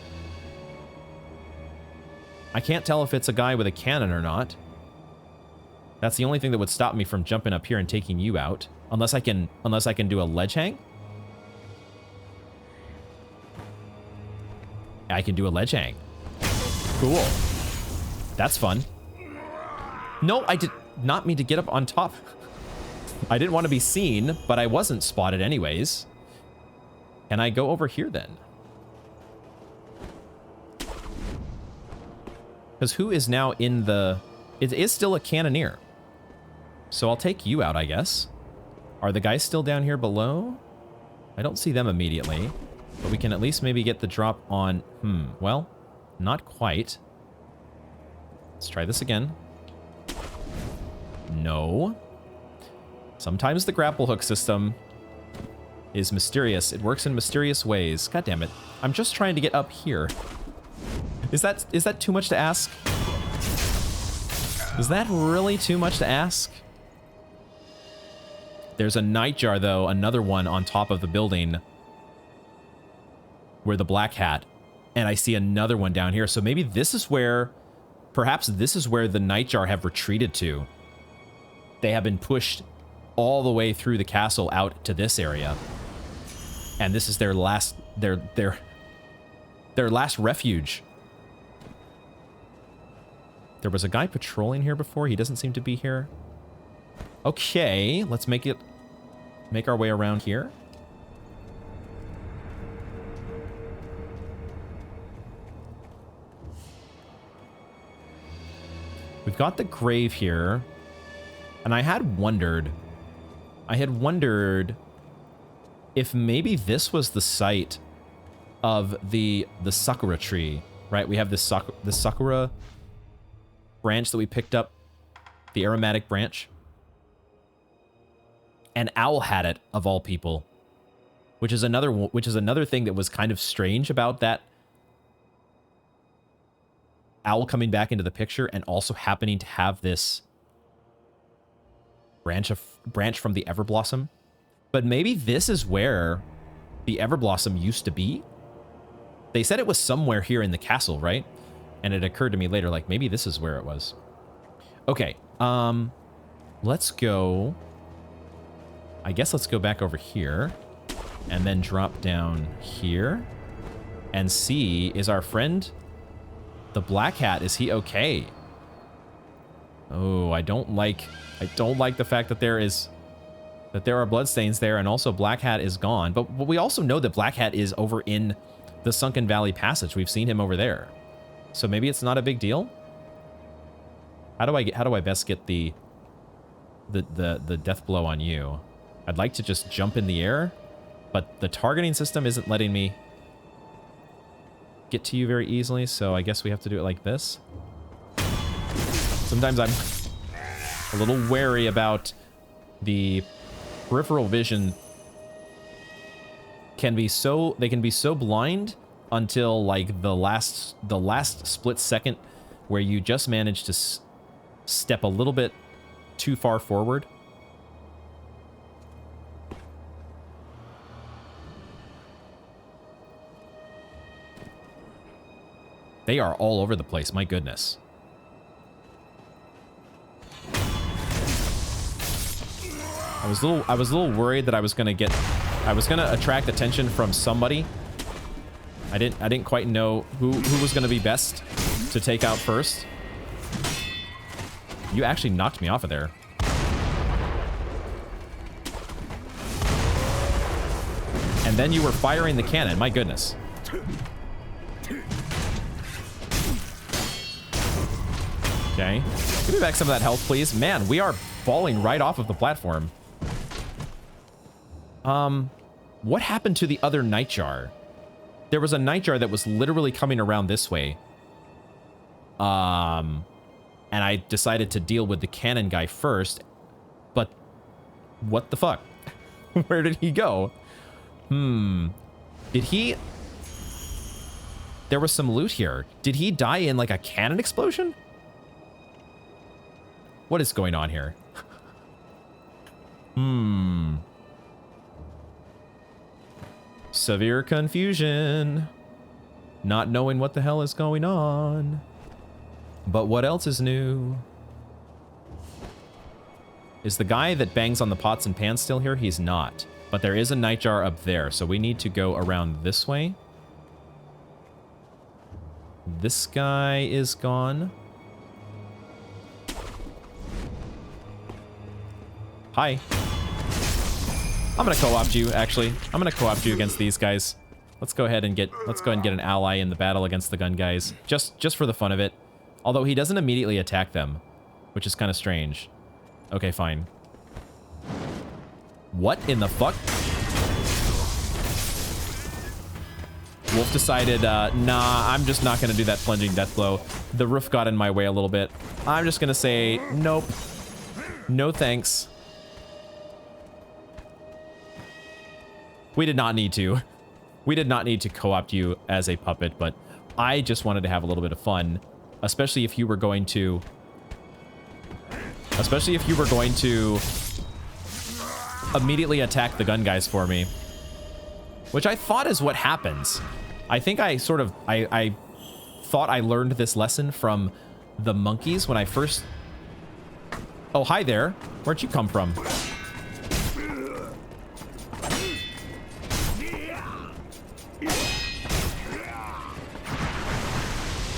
I can't tell if it's a guy with a cannon or not. That's the only thing that would stop me from jumping up here and taking you out. Unless I can do a ledge hang. I can do a ledge hang. Cool. That's fun. No, I did not mean to get up on top. I didn't want to be seen, but I wasn't spotted anyways. Can I go over here then? Because who is now in the... It is still a cannoneer. So I'll take you out, I guess. Are the guys still down here below? I don't see them immediately. But we can at least maybe get the drop on... well, not quite. Let's try this again. No. Sometimes the grapple hook system is mysterious. It works in mysterious ways. God damn it. I'm just trying to get up here. Is that too much to ask? Is that really too much to ask? There's a Nightjar, though, another one on top of the building where the Black Hat, and I see another one down here. So maybe this is where, perhaps this is where the Nightjar have retreated to. They have been pushed all the way through the castle out to this area. And this is their last, their last refuge. There was a guy patrolling here before. He doesn't seem to be here. Okay, let's make our way around here. We've got the grave here. And I had wondered if maybe this was the site of the Sakura tree, right? We have the Sakura branch that we picked up, the aromatic branch. And Owl had it, of all people, which is another thing that was kind of strange about that Owl coming back into the picture and also happening to have this branch from the Everblossom. But maybe this is where the Everblossom used to be. They said it was somewhere here in the castle, right? And it occurred to me later, like, maybe this is where it was. Okay, let's go... I guess let's go back over here. And then drop down here. And see, is our friend... the Black Hat, is he okay? Oh, I don't like the fact that there are bloodstains there, and also Black Hat is gone. But we also know that Black Hat is over in the Sunken Valley Passage. We've seen him over there. So maybe it's not a big deal? How do I best get the death blow on you? I'd like to just jump in the air, but the targeting system isn't letting me get to you very easily, so I guess we have to do it like this. Sometimes I'm a little wary about the peripheral vision. They can be so blind until like the last split second where you just manage to step a little bit too far forward. They are all over the place, my goodness. I was a little worried that I was gonna attract attention from somebody. I didn't quite know who was gonna be best to take out first. You actually knocked me off of there. And then you were firing the cannon. My goodness. Okay. Give me back some of that health, please. Man, we are falling right off of the platform. What happened to the other nightjar? There was a nightjar that was literally coming around this way. And I decided to deal with the cannon guy first. But what the fuck? Where did he go? Did he... There was some loot here. Did he die in like a cannon explosion? What is going on here? Severe confusion. Not knowing what the hell is going on. But what else is new? Is the guy that bangs on the pots and pans still here? He's not. But there is a nightjar up there, so we need to go around this way. This guy is gone. Hi. I'm gonna co-opt you, actually. I'm gonna co-opt you against these guys. Let's go ahead and get an ally in the battle against the gun guys. Just for the fun of it. Although he doesn't immediately attack them, which is kind of strange. Okay, fine. What in the fuck? Wolf decided, nah, I'm just not gonna do that plunging death blow. The roof got in my way a little bit. I'm just gonna say, nope. No thanks. We did not need to. We did not need to co-opt you as a puppet, but I just wanted to have a little bit of fun. Especially if you were going to... immediately attack the gun guys for me. Which I thought is what happens. I think I thought I learned this lesson from the monkeys when I first... Oh, hi there. Where'd you come from?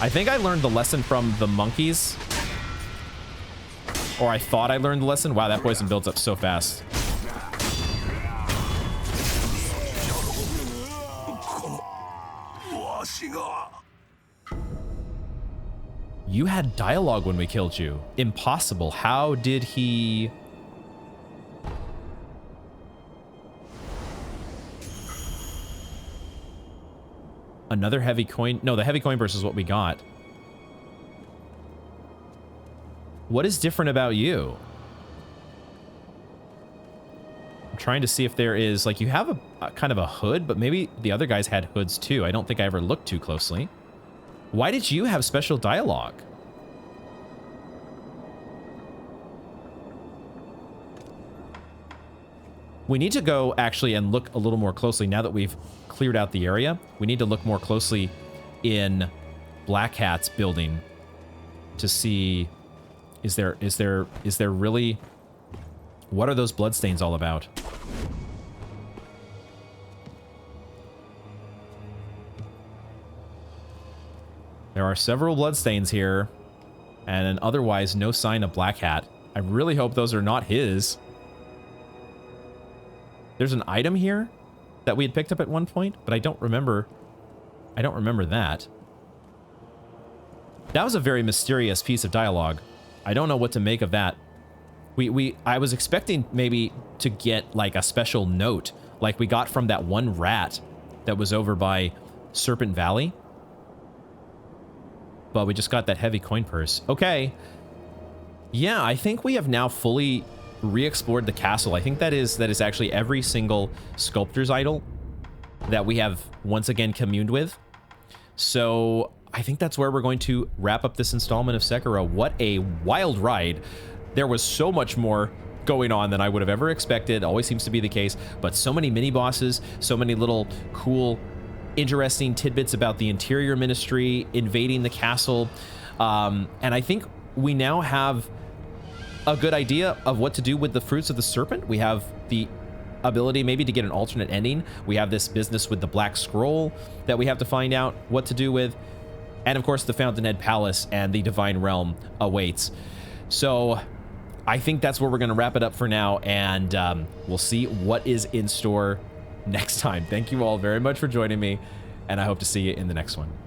I think I learned the lesson from the monkeys. Or I thought I learned the lesson. Wow, that poison builds up so fast. You had dialogue when we killed you. Impossible. How did he... Another heavy coin? No, the heavy coin burst is what we got. What is different about you? I'm trying to see if there is... Like, you have a kind of a hood, but maybe the other guys had hoods too. I don't think I ever looked too closely. Why did you have special dialogue? We need to go actually and look a little more closely now that we've cleared out the area. We need to look more closely in Black Hat's building to see, is there really, what are those bloodstains all about? There are several bloodstains here, and otherwise no sign of Black Hat. I really hope those are not his. There's an item here that we had picked up at one point, but I don't remember that. That was a very mysterious piece of dialogue. I don't know what to make of that. I was expecting maybe to get like a special note, like we got from that one rat that was over by Serpent Valley. But we just got that heavy coin purse. Okay. Yeah, I think we have now fully re-explored the castle. I think that is actually every single sculptor's idol that we have once again communed with. So I think that's where we're going to wrap up this installment of Sekiro. What a wild ride. There was so much more going on than I would have ever expected. Always seems to be the case, but so many mini bosses, so many little cool, interesting tidbits about the Interior Ministry invading the castle. And I think we now have a good idea of what to do with the fruits of the serpent. We have the ability maybe to get an alternate ending. We have this business with the Black Scroll that we have to find out what to do with. And of course, the Fountainhead Palace and the Divine Realm awaits. So I think that's where we're going to wrap it up for now. And we'll see what is in store next time. Thank you all very much for joining me. And I hope to see you in the next one.